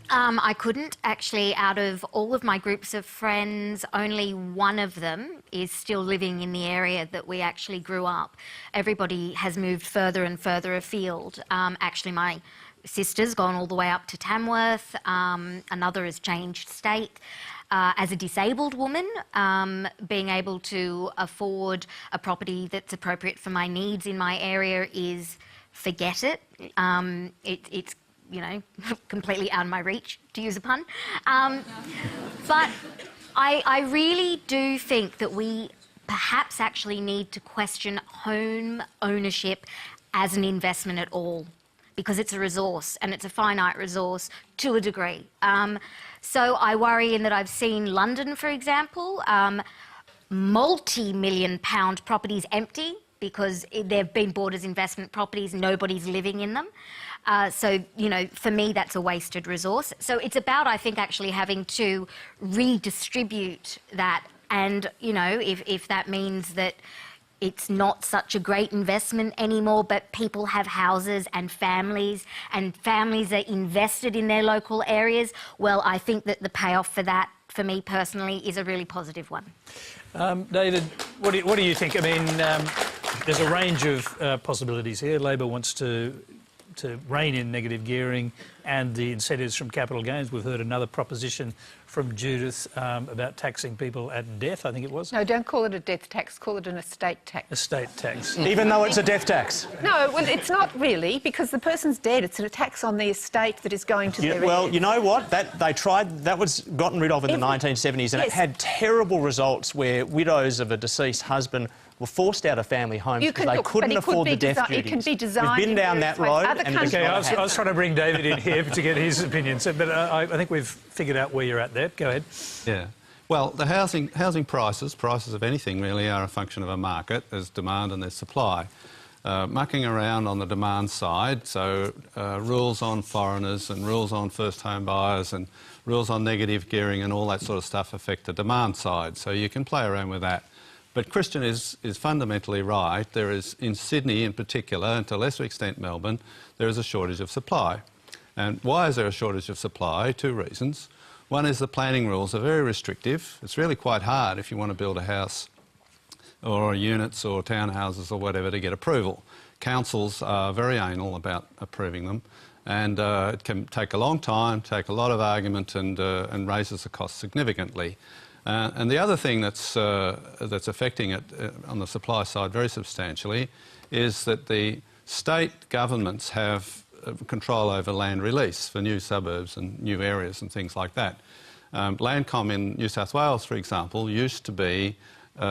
I couldn't. Actually, out of all of my groups of friends, only one of them is still living in the area that we actually grew up. Everybody has moved further and further afield. Actually, my sister's gone all the way up to Tamworth. Another has changed state. As a disabled woman, being able to afford a property that's appropriate for my needs in my area is, forget it. It's you know, completely out of my reach, to use a pun. But I really do think that we perhaps actually need to question home ownership as an investment at all, because it's a resource, and it's a finite resource to a degree. So I worry in that I've seen London, for example, multi-million-pound properties empty because they've been bought as investment properties, nobody's living in them. So, you know, for me, that's a wasted resource. So it's about, I think, actually having to redistribute that. And, you know, if that means that it's not such a great investment anymore, but people have houses and families are invested in their local areas, well, I think that the payoff for that, for me personally, is a really positive one. David, what do you think? I mean, there's a range of possibilities here. Labor wants to rein in negative gearing and the incentives from capital gains. We've heard another proposition from Judith about taxing people at death, I think it was. No, don't call it a death tax, call it an estate tax. Estate tax. Even though it's a death tax? No, well, it's not really, because the person's dead. It's a tax on the estate that is going to their Well, heirs. you know what? That was gotten rid of in the 1970s, and it had terrible results where widows of a deceased husband were forced out of family homes because they couldn't afford the death duties. It can be designed. We've been down that road. OK, I was trying to bring David in here to get his opinion, but I think we've figured out where you're at there. Go ahead. Yeah. Well, the housing prices of anything really are a function of a market. There's demand and there's supply. Mucking around on the demand side, so rules on foreigners and rules on first home buyers and rules on negative gearing and all that sort of stuff affect the demand side. So you can play around with that. But Christian is fundamentally right. There is, in Sydney in particular, and to a lesser extent Melbourne, there is a shortage of supply. And why is there a shortage of supply? Two reasons. One is the planning rules are very restrictive. It's really quite hard if you want to build a house or units or townhouses or whatever to get approval. Councils are very anal about approving them, and it can take a long time, take a lot of argument, and raises the cost significantly. And the other thing that's affecting it on the supply side very substantially is that the state governments have control over land release for new suburbs and new areas and things like that. Landcom in New South Wales, for example, used to be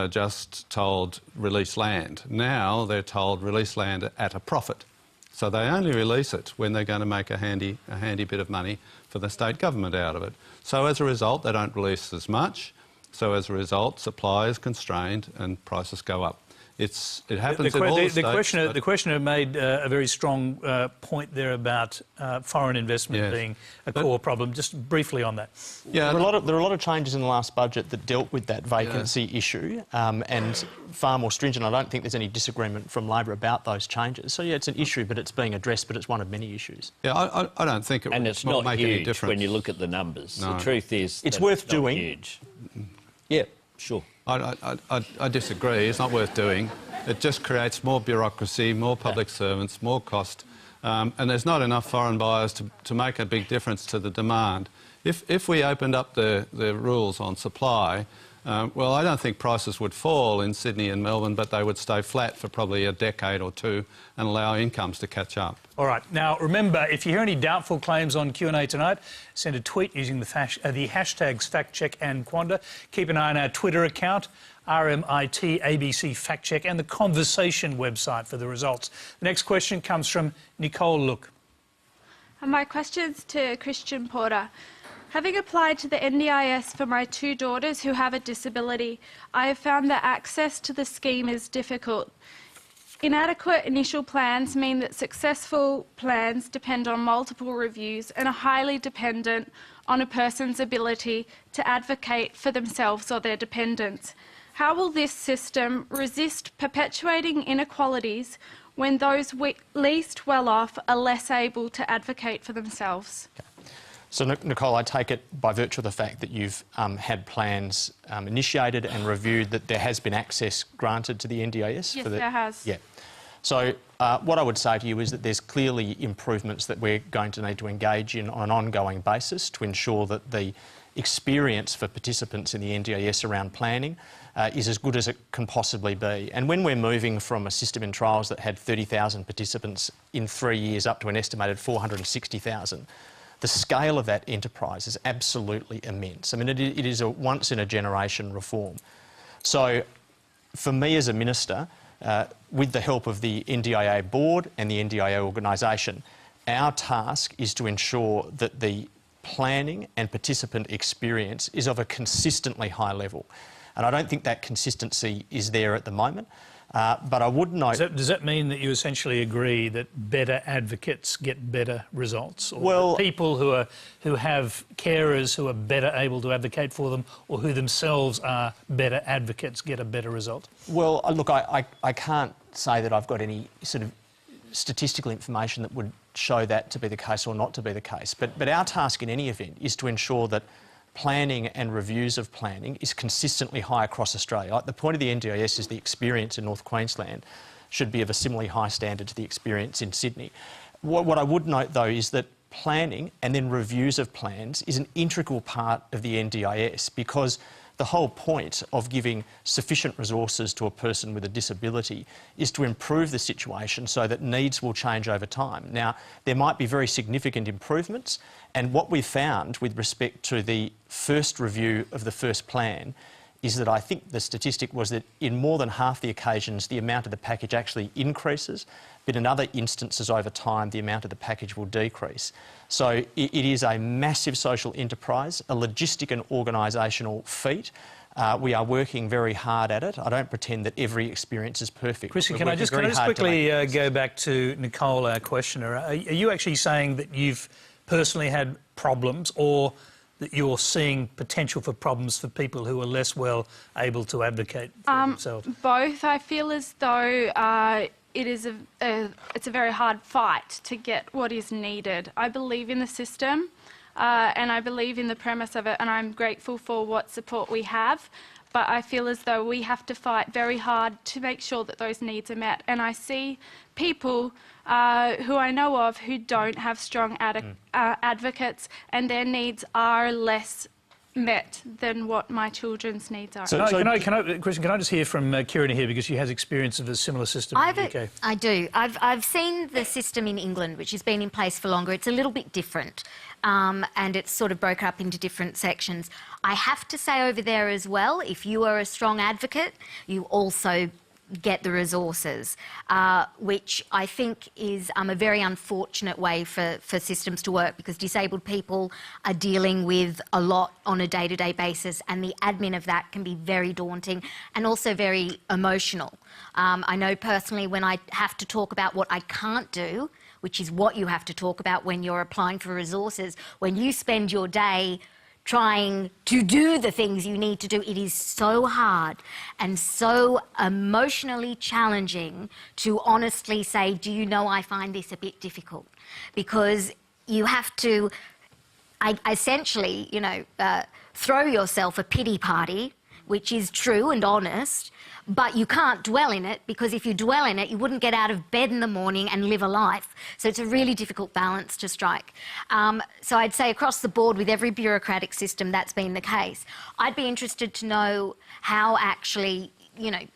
just told release land. Now they're told release land at a profit. So they only release it when they're going to make a handy bit of money for the state government out of it. So as a result, they don't release as much. So as a result, supply is constrained and prices go up. It happens in all the states. The questioner made a very strong point there about foreign investment being a core problem. Just briefly on that. Yeah, there are a lot of changes in the last budget that dealt with that vacancy issue and far more stringent. I don't think there's any disagreement from Labor about those changes. So, yeah, it's an issue, but it's being addressed, but it's one of many issues. Yeah, I don't think it will make any difference. And it's not huge when you look at the numbers. No. The truth is it's worth doing. Huge. Yeah, sure. I disagree. It's not worth doing. It just creates more bureaucracy, more public servants, more cost, and there's not enough foreign buyers to make a big difference to the demand. If we opened up the rules on supply, well, I don't think prices would fall in Sydney and Melbourne, but they would stay flat for probably a decade or two and allow incomes to catch up. All right. Now, remember, if you hear any doubtful claims on Q&A tonight, send a tweet using the hashtags FactCheck and Quanda. Keep an eye on our Twitter account, RMIT ABC Fact Check, and the Conversation website for the results. The next question comes from Nicole Look. My question's to Christian Porter. Having applied to the NDIS for my 2 daughters who have a disability, I have found that access to the scheme is difficult. Inadequate initial plans mean that successful plans depend on multiple reviews and are highly dependent on a person's ability to advocate for themselves or their dependents. How will this system resist perpetuating inequalities when those least well off are less able to advocate for themselves? So, Nicole, I take it by virtue of the fact that you've had plans initiated and reviewed that there has been access granted to the NDIS? Yes, there has. Yeah. So what I would say to you is that there's clearly improvements that we're going to need to engage in on an ongoing basis to ensure that the experience for participants in the NDIS around planning is as good as it can possibly be. And when we're moving from a system in trials that had 30,000 participants in 3 years up to an estimated 460,000, the scale of that enterprise is absolutely immense. I mean, it is a once-in-a-generation reform. So for me as a minister, with the help of the NDIA board and the NDIA organisation, our task is to ensure that the planning and participant experience is of a consistently high level. And I don't think that consistency is there at the moment. But I would note... Does that mean that you essentially agree that better advocates get better results? Or well, that people who have carers who are better able to advocate for them, or who themselves are better advocates, get a better result? Well, look, I can't say that I've got any sort of statistical information that would show that to be the case or not to be the case. But our task in any event is to ensure that planning and reviews of planning is consistently high across Australia. The point of the NDIS is the experience in North Queensland should be of a similarly high standard to the experience in Sydney. What I would note, though, is that planning and then reviews of plans is an integral part of the NDIS, because the whole point of giving sufficient resources to a person with a disability is to improve the situation so that needs will change over time. Now, there might be very significant improvements, and what we found with respect to the first review of the first plan is that I think the statistic was that in more than half the occasions the amount of the package actually increases, but in other instances over time the amount of the package will decrease. So it is a massive social enterprise, a logistic and organisational feat. We are working very hard at it. I don't pretend that every experience is perfect. Chrissy, can I just quickly go back to Nicole, our questioner? Are you actually saying that you've personally had problems, or that you're seeing potential for problems for people who are less well able to advocate for themselves? Both. I feel as though it's a very hard fight to get what is needed. I believe in the system and I believe in the premise of it, and I'm grateful for what support we have. But I feel as though we have to fight very hard to make sure that those needs are met. And I see people who I know of who don't have strong advocates, and their needs are less met than what my children's needs are. Christian, can I just hear from Kieran here, because she has experience of a similar system in the UK? I do. I've seen the system in England, which has been in place for longer. It's a little bit different, and it's sort of broken up into different sections. I have to say over there as well, if you are a strong advocate, you also get the resources, which I think is a very unfortunate way for systems to work, because disabled people are dealing with a lot on a day-to-day basis, and the admin of that can be very daunting and also very emotional. I know personally, when I have to talk about what I can't do, which is what you have to talk about when you're applying for resources, when you spend your day trying to do the things you need to do, it is so hard and so emotionally challenging to honestly say, do you know, I find this a bit difficult, because you have to essentially, throw yourself a pity party, which is true and honest, but you can't dwell in it, because if you dwell in it, you wouldn't get out of bed in the morning and live a life. So it's a really difficult balance to strike. So I'd say across the board with every bureaucratic system, that's been the case. I'd be interested to know how actually,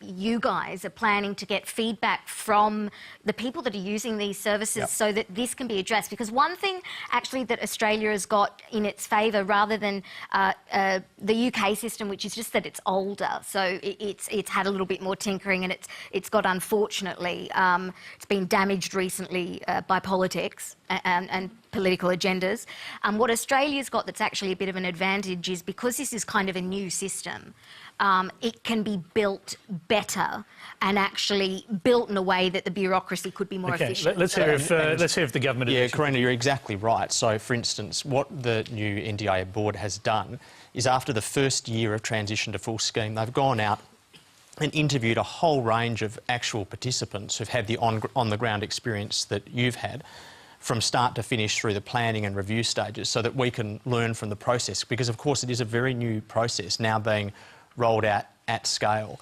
you guys are planning to get feedback from the people that are using these services so that this can be addressed. Because one thing actually that Australia has got in its favour, rather than the UK system, which is just that it's older, so it's had a little bit more tinkering, and it's got, unfortunately, it's been damaged recently by politics and political agendas. What Australia's got that's actually a bit of an advantage is because this is kind of a new system, it can be built better and actually built in a way that the bureaucracy could be more efficient. Let's hear if the government... Yeah, Karina, you're exactly right. So, for instance, what the new NDIS board has done is after the first year of transition to full scheme, they've gone out and interviewed a whole range of actual participants who've had the on-the-ground experience that you've had from start to finish through the planning and review stages so that we can learn from the process because, of course, it is a very new process now being rolled out at scale.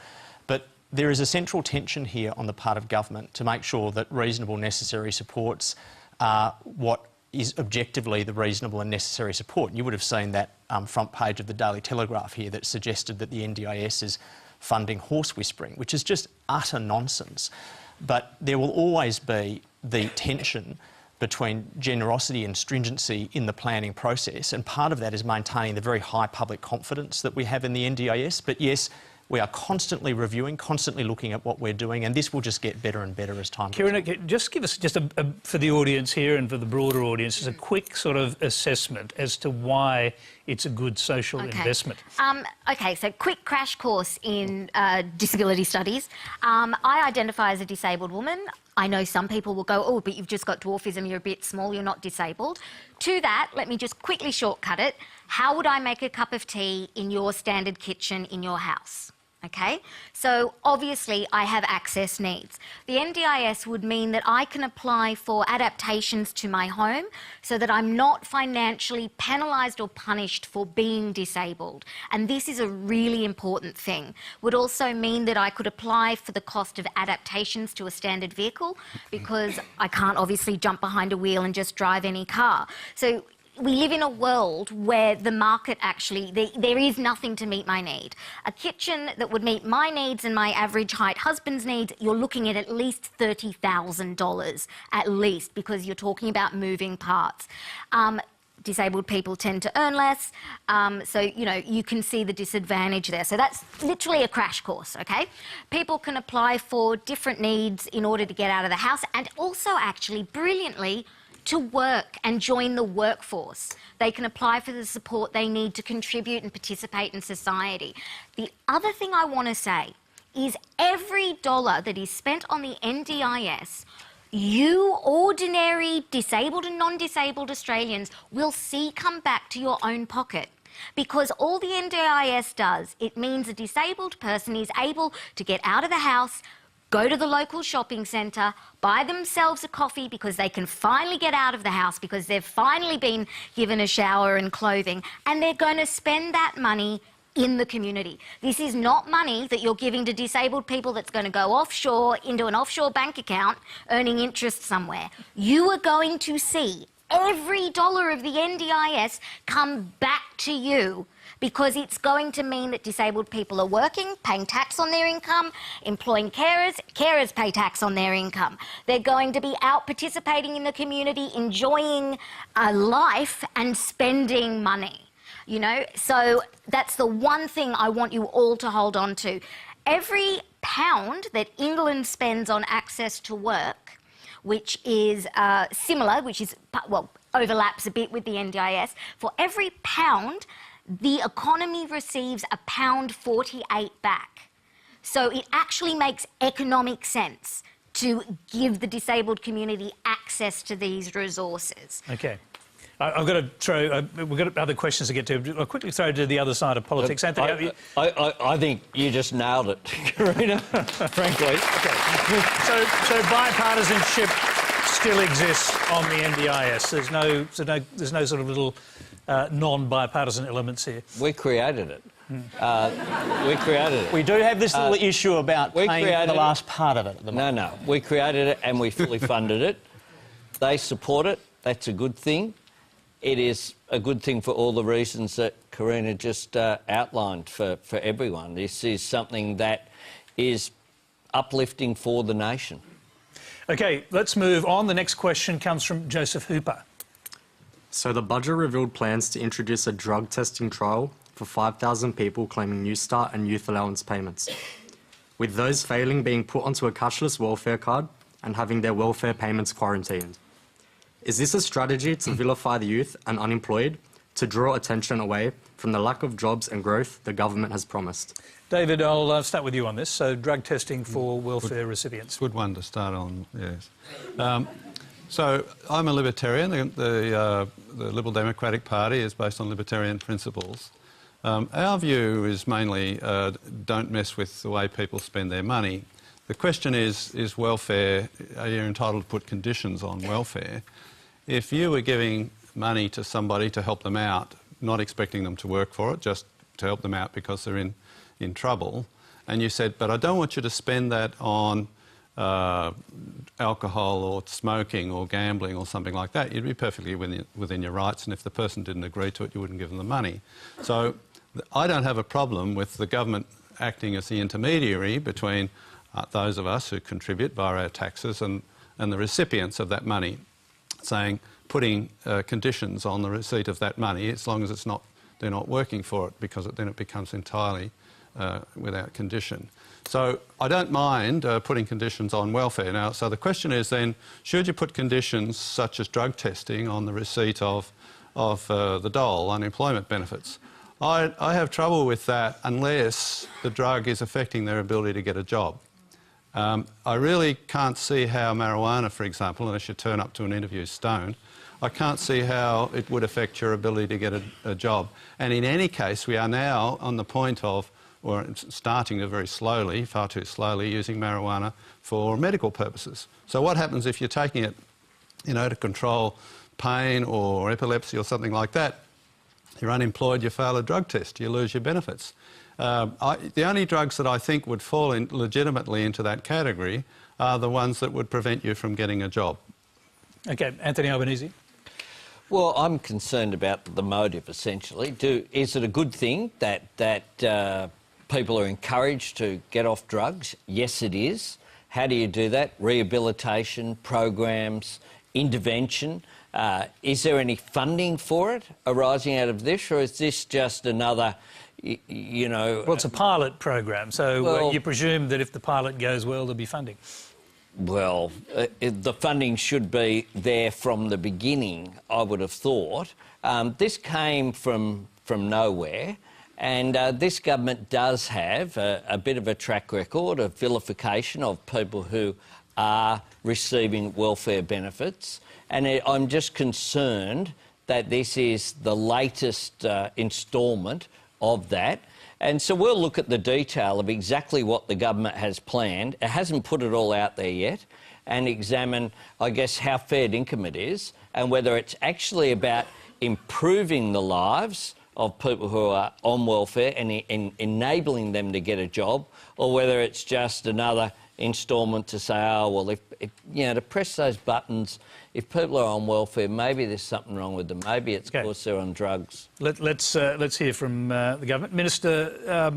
But there is a central tension here on the part of government to make sure that reasonable necessary supports are what is objectively the reasonable and necessary support. You would have seen that front page of the Daily Telegraph here that suggested that the NDIS is funding horse whispering, which is just utter nonsense. But there will always be the tension between generosity and stringency in the planning process, and part of that is maintaining the very high public confidence that we have in the NDIS. But yes, we are constantly reviewing, constantly looking at what we're doing, and this will just get better and better as time goes on. Kieran, just give us for the audience here and for the broader audience, just a quick sort of assessment as to why it's a good social investment. OK, so quick crash course in disability studies. I identify as a disabled woman. I know some people will go, oh, but you've just got dwarfism, you're a bit small, you're not disabled. To that, let me just quickly shortcut it. How would I make a cup of tea in your standard kitchen in your house? Okay, so obviously I have access needs. The NDIS would mean that I can apply for adaptations to my home so that I'm not financially penalised or punished for being disabled. And this is a really important thing. Would also mean that I could apply for the cost of adaptations to a standard vehicle because I can't obviously jump behind a wheel and just drive any car. So we live in a world where the market actually, there is nothing to meet my need. A kitchen that would meet my needs and my average height husband's needs, you're looking at least $30,000 at least, because you're talking about moving parts. Disabled people tend to earn less, so, you know, you can see the disadvantage there. So that's literally a crash course, OK? People can apply for different needs in order to get out of the house and also actually, brilliantly, to work and join the workforce. They can apply for the support they need to contribute and participate in society. The other thing I want to say is every dollar that is spent on the NDIS, you ordinary disabled and non-disabled Australians will see come back to your own pocket. Because all the NDIS does, it means a disabled person is able to get out of the house, go to the local shopping centre, buy themselves a coffee because they can finally get out of the house because they've finally been given a shower and clothing, and they're going to spend that money in the community. This is not money that you're giving to disabled people that's going to go offshore into an offshore bank account earning interest somewhere. You are going to see every dollar of the NDIS come back to you, because it's going to mean that disabled people are working, paying tax on their income, employing carers, carers pay tax on their income. They're going to be out participating in the community, enjoying a life and spending money, you know? So that's the one thing I want you all to hold on to. Every pound that England spends on access to work, which is similar, which is, well, overlaps a bit with the NDIS, for every pound, the economy receives £1.48 back. So it actually makes economic sense to give the disabled community access to these resources. OK. I've got to throw... we've got other questions to get to. I'll quickly throw to the other side of politics. Anthony... I think you just nailed it, Karina, frankly. OK. So bipartisanship still exists on the NDIS. There's no sort of little... non-bipartisan elements here. We created it. We created it. We do have this little issue about paying for the last part of it at the moment. No, we created it and we fully funded it. They support it. That's a good thing. It is a good thing for all the reasons that Karina just outlined for everyone. This is something that is uplifting for the nation. OK, let's move on. The next question comes from Joseph Hooper. So the budget revealed plans to introduce a drug testing trial for 5,000 people claiming New Start and youth allowance payments, with those failing being put onto a cashless welfare card and having their welfare payments quarantined. Is this a strategy to vilify the youth and unemployed, to draw attention away from the lack of jobs and growth the government has promised? David, I'll start with you on this. So, drug testing for welfare recipients. Good one to start on, yes. So I'm a libertarian. The Liberal Democratic Party is based on libertarian principles. Our view is mainly don't mess with the way people spend their money. The question is welfare, are you entitled to put conditions on welfare? If you were giving money to somebody to help them out, not expecting them to work for it, just to help them out because they're in trouble, and you said, but I don't want you to spend that on alcohol or smoking or gambling or something like that, you'd be perfectly within your rights, and if the person didn't agree to it, you wouldn't give them the money. So I don't have a problem with the government acting as the intermediary between those of us who contribute via our taxes and the recipients of that money, putting conditions on the receipt of that money as long as they're not working for it, because then it becomes entirely without condition. So I don't mind putting conditions on welfare. Now, so the question is then, should you put conditions such as drug testing on the receipt of the dole, unemployment benefits? I have trouble with that unless the drug is affecting their ability to get a job. I really can't see how marijuana, for example, unless you turn up to an interview stoned, I can't see how it would affect your ability to get a job. And in any case, we are now on the point of, or starting to very slowly, far too slowly, using marijuana for medical purposes. So what happens if you're taking it, to control pain or epilepsy or something like that? You're unemployed, you fail a drug test, you lose your benefits. The only drugs that I think would fall legitimately into that category are the ones that would prevent you from getting a job. OK, Anthony Albanese. Well, I'm concerned about the motive, essentially. Is it a good thing that people are encouraged to get off drugs? Yes, it is. How do you do that? Rehabilitation, programs, intervention. Is there any funding for it arising out of this, or is this just another, Well, it's a pilot program, so you presume that if the pilot goes well, there'll be funding. Well, the funding should be there from the beginning, I would have thought. This came from nowhere, and this government does have a bit of a track record of vilification of people who are receiving welfare benefits, and I'm just concerned that this is the latest instalment of that. And so we'll look at the detail of exactly what the government has planned. It hasn't put it all out there yet, and examine, I guess, how fair income it is and whether it's actually about improving the lives of people who are on welfare and enabling them to get a job, or whether it's just another instalment to say, oh, well, if to press those buttons, if people are on welfare, maybe there's something wrong with them. Maybe it's because they're on drugs. Let's hear from the government. Minister,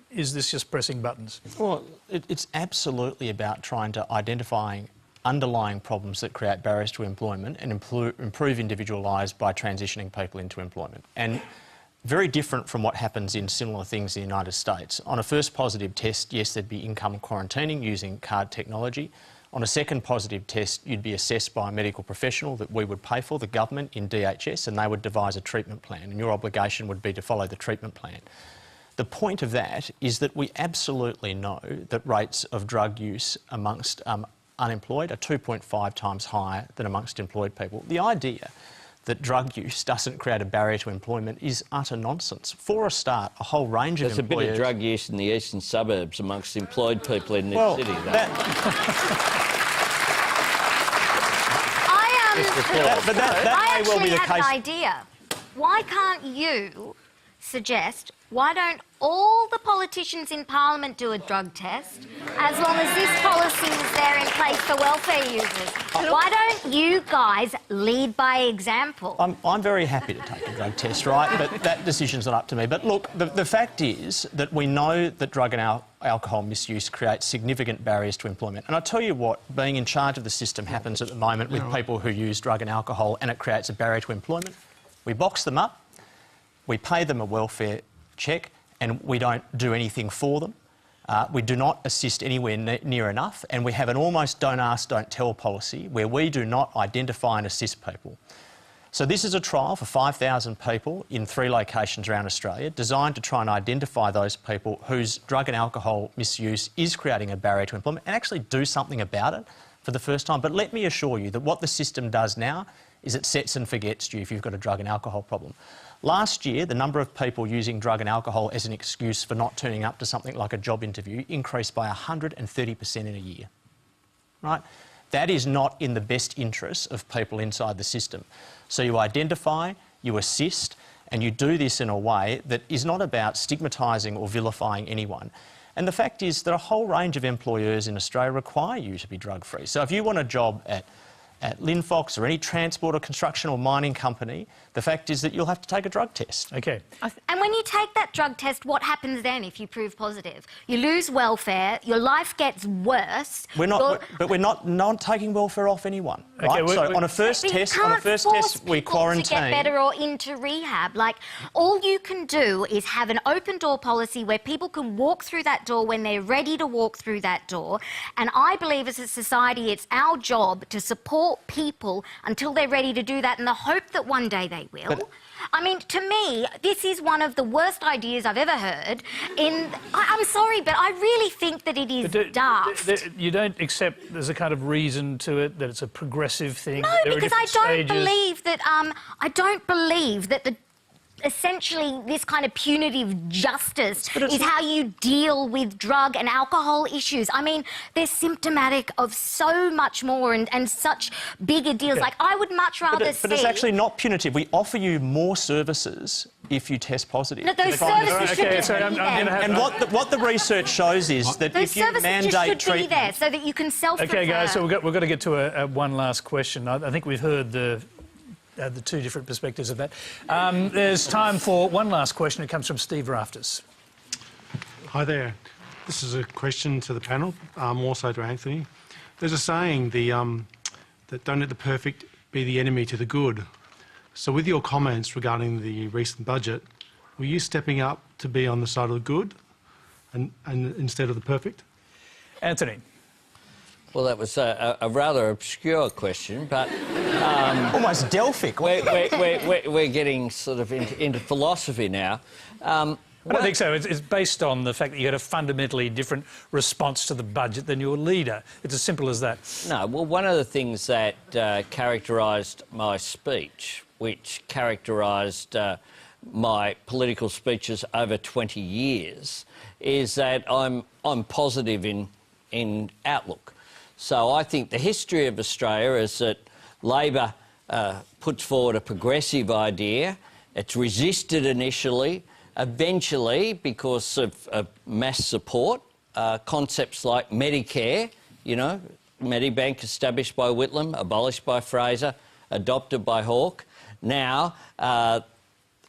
is this just pressing buttons? Well, it's absolutely about trying to identify underlying problems that create barriers to employment and improve individual lives by transitioning people into employment. And very different from what happens in similar things in the United States. On a first positive test, yes, there'd be income quarantining using card technology. On a second positive test, you'd be assessed by a medical professional that we would pay for, the government, in DHS, and they would devise a treatment plan, and your obligation would be to follow the treatment plan. The point of that is that we absolutely know that rates of drug use amongst unemployed are 2.5 times higher than amongst employed people. The idea that drug use doesn't create a barrier to employment is utter nonsense. For a start, a whole range of employers... There's a bit of drug use in the eastern suburbs amongst employed people in this city, though. I actually have an idea. Why can't you suggest, why don't all the politicians in Parliament do a drug test, as long as this policy is there in place for welfare users? Why don't you guys lead by example? I'm very happy to take a drug test, right? But that decision's not up to me. But look, the fact is that we know that drug and alcohol misuse creates significant barriers to employment. And I tell you what, being in charge of the system happens at the moment with people who use drug and alcohol, and it creates a barrier to employment. We box them up, we pay them a welfare check, and we don't do anything for them. We do not assist anywhere near enough, and we have an almost don't ask, don't tell policy where we do not identify and assist people. So this is a trial for 5,000 people in 3 locations around Australia, designed to try and identify those people whose drug and alcohol misuse is creating a barrier to employment and actually do something about it for the first time. But let me assure you that what the system does now is it sets and forgets you if you've got a drug and alcohol problem. Last year, the number of people using drug and alcohol as an excuse for not turning up to something like a job interview increased by 130% in a year, right? That is not in the best interests of people inside the system. So you identify, you assist, and you do this in a way that is not about stigmatising or vilifying anyone. And the fact is that a whole range of employers in Australia require you to be drug-free. So if you want a job at Linfox or any transport or construction or mining company, the fact is that you'll have to take a drug test. Okay. And when you take that drug test, what happens then if you prove positive? You lose welfare, your life gets worse. We're not taking welfare off anyone, right? Okay, so on a first test, we quarantine. To get better or into rehab. Like, all you can do is have an open door policy where people can walk through that door when they're ready to walk through that door. And I believe as a society, it's our job to support people until they're ready to do that in the hope that one day they will. I mean, to me, this is one of the worst ideas I've ever heard. I'm sorry, but I really think that it is daft. You don't accept there's a kind of reason to it, that it's a progressive thing? No, because I don't believe that essentially this kind of punitive justice is how you deal with drug and alcohol issues. I mean, they're symptomatic of so much more and such bigger deals. Like, I would much rather see... But it's actually not punitive. We offer you more services if you test positive. No, those services should be there. And what the research shows is that if you mandate treatment... should be there so that you can self-refer. OK, guys, so we've got to get to one last question. I think we've heard the 2 different perspectives of that. There's time for one last question. It comes from Steve Rafters. Hi there. This is a question to the panel, also to Anthony. There's a saying that don't let the perfect be the enemy to the good. So with your comments regarding the recent budget, were you stepping up to be on the side of the good and instead of the perfect? Anthony. Well, that was a rather obscure question, but... almost Delphic. We're getting sort of into philosophy now. I don't think so. It's based on the fact that you had a fundamentally different response to the budget than your leader. It's as simple as that. No, well, one of the things that characterised my speech, which characterised my political speeches over 20 years, is that I'm positive in outlook. So I think the history of Australia is that Labor puts forward a progressive idea. It's resisted initially. Eventually, because of mass support, concepts like Medicare, you know, Medibank established by Whitlam, abolished by Fraser, adopted by Hawke, now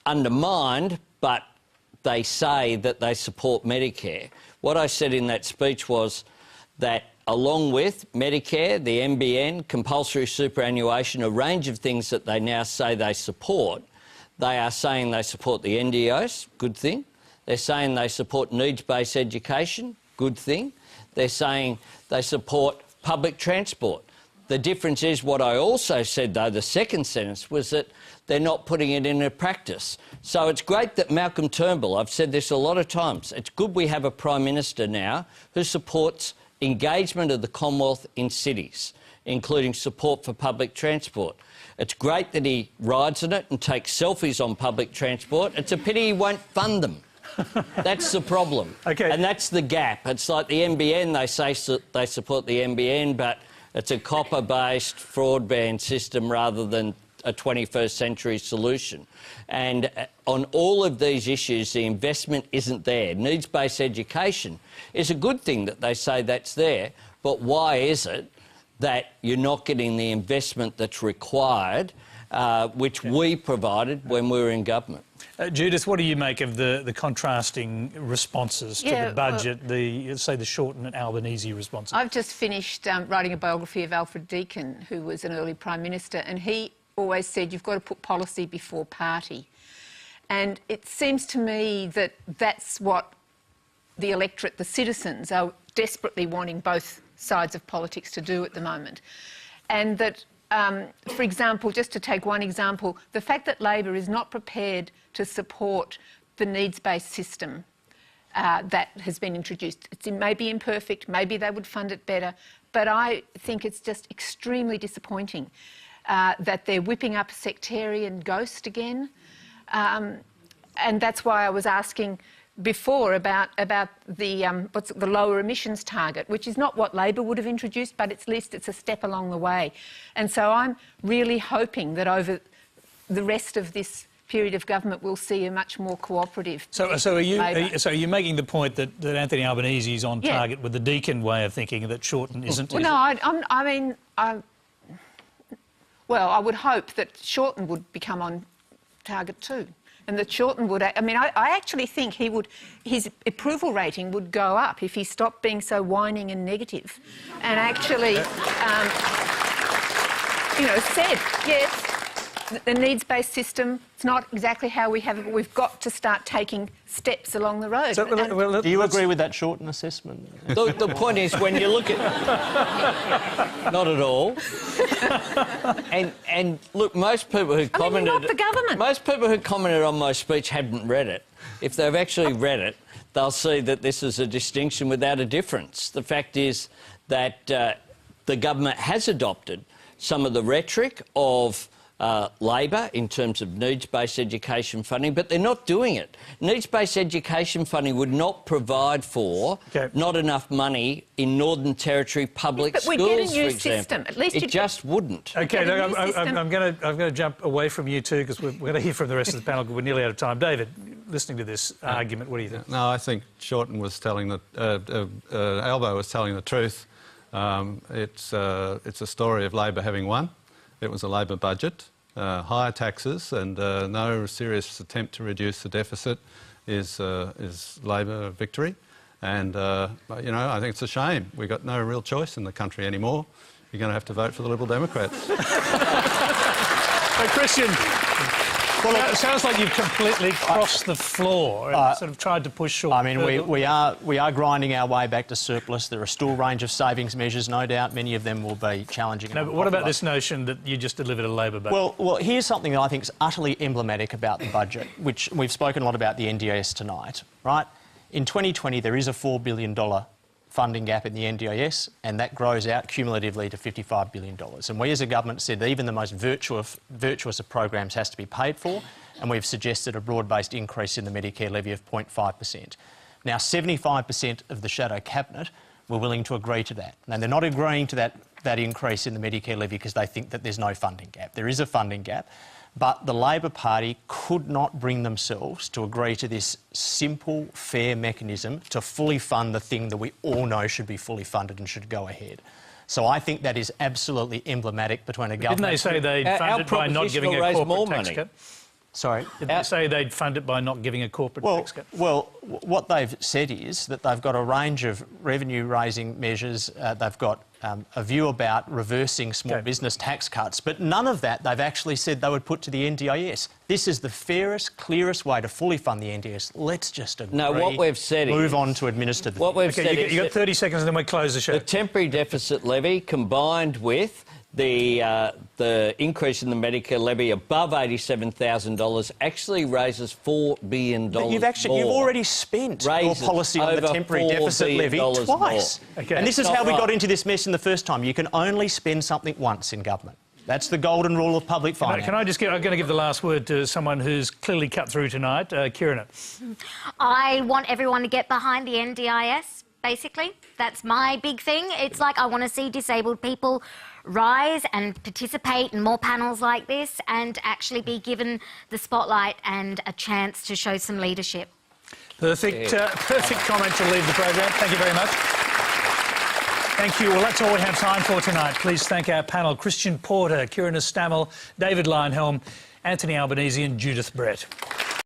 undermined, but they say that they support Medicare. What I said in that speech was that along with Medicare, the NBN, compulsory superannuation, a range of things that they now say they support, they are saying they support the NDIS, good thing. They're saying they support needs-based education, good thing. They're saying they support public transport. The difference is what I also said, though, the second sentence, was that they're not putting it into practice. So it's great that Malcolm Turnbull, I've said this a lot of times, it's good we have a Prime Minister now who supports engagement of the Commonwealth in cities, including support for public transport. It's great that he rides in it and takes selfies on public transport. It's a pity he won't fund them. That's the problem. Okay. And that's the gap. It's like the NBN, they say they support the NBN, but it's a copper-based broadband system rather than a 21st century solution. And on all of these issues, the investment isn't there. Needs-based education is a good thing that they say that's there, but why is it that you're not getting the investment that's required, which we provided when we were in government? Judith, what do you make of the contrasting responses to the budget, say the Shorten and Albanese responses? I've just finished writing a biography of Alfred Deakin, who was an early Prime Minister, and he always said you've got to put policy before party. And it seems to me that that's what the electorate, the citizens, are desperately wanting both sides of politics to do at the moment. And that, for example, just to take one example, the fact that Labor is not prepared to support the needs-based system that has been introduced. It may be imperfect, maybe they would fund it better, but I think it's just extremely disappointing that they're whipping up a sectarian ghost again. And that's why I was asking before about the the lower emissions target, which is not what Labor would have introduced, but at least it's a step along the way. And so I'm really hoping that over the rest of this period of government we'll see a much more cooperative. So are you making the point that Anthony Albanese is on target with the Deakin way of thinking, that Shorten isn't? Well, no, I would hope that Shorten would become on target too. And that Shorten would... I mean, I actually think his approval rating would go up if he stopped being so whining and negative and actually, said, yes, the needs-based system, it's not exactly how we have it, but we've got to start taking steps along the road. So, do you agree with that Shorten assessment? The point is, when you look at... Not at all. And look, most people who commented... not the government. Most people who commented on my speech haven't read it. If they've actually read it, they'll see that this is a distinction without a difference. The fact is that the government has adopted some of the rhetoric of Labor in terms of needs-based education funding, but they're not doing it. Needs-based education funding would not provide for not enough money in Northern Territory public schools, but we get a new for example. system. At least it just wouldn't. OK, I'm going to jump away from you two, because we're going to hear from the rest of the panel, because we're nearly out of time. David, listening to this argument, what do you think? No, I think Shorten was telling Albo was telling the truth. It's a story of Labor having won. It was a Labor budget. Higher taxes and no serious attempt to reduce the deficit is Labor victory. And, I think it's a shame. We've got no real choice in the country anymore. You're going to have to vote for the Liberal Democrats. So, Christian, well, it sounds like you've completely crossed the floor and sort of tried to push Shorten. I mean, we are grinding our way back to surplus. There are still a range of savings measures, no doubt. Many of them will be challenging. No, but what about this notion that you just delivered a Labor budget? Well, here's something that I think is utterly emblematic about the budget, which we've spoken a lot about the NDIS tonight, right? In 2020, there is a $4 billion funding gap in the NDIS, and that grows out cumulatively to $55 billion. And we as a government said that even the most virtuous of programs has to be paid for, and we've suggested a broad-based increase in the Medicare levy of 0.5%. Now, 75% of the shadow cabinet were willing to agree to that. Now, they're not agreeing to that increase in the Medicare levy because they think that there's no funding gap. There is a funding gap. But the Labor Party could not bring themselves to agree to this simple, fair mechanism to fully fund the thing that we all know should be fully funded and should go ahead. So I think that is absolutely emblematic between a government... Didn't they say they'd fund it by not giving a corporate tax cut? Sorry? Didn't they say they'd fund it by not giving a corporate tax cut? Well, what they've said is that they've got a range of revenue-raising measures. They've got a view about reversing small business tax cuts, but none of that they've actually said they would put to the NDIS. This is the fairest, clearest way to fully fund the NDIS. Let's just agree. No, what we've said move on to administer the... What we've said is... You've got 30 seconds and then we close the show. The temporary deficit levy combined with the increase in the Medicare levy above $87,000 actually raises $4 billion but you've already spent your policy on the temporary deficit levy twice. Okay. And this is how we got into this mess in the first time. You can only spend something once in government. That's the golden rule of public finance. I'm going to give the last word to someone who's clearly cut through tonight, Kierna. I want everyone to get behind the NDIS, basically. That's my big thing. It's like I want to see disabled people rise and participate in more panels like this and actually be given the spotlight and a chance to show some leadership. Perfect comment to leave the program. Thank you very much. Thank you. Well, that's all we have time for tonight. Please thank our panel: Christian Porter, Kierna Stamell, David Leyonhjelm, Anthony Albanese and Judith Brett.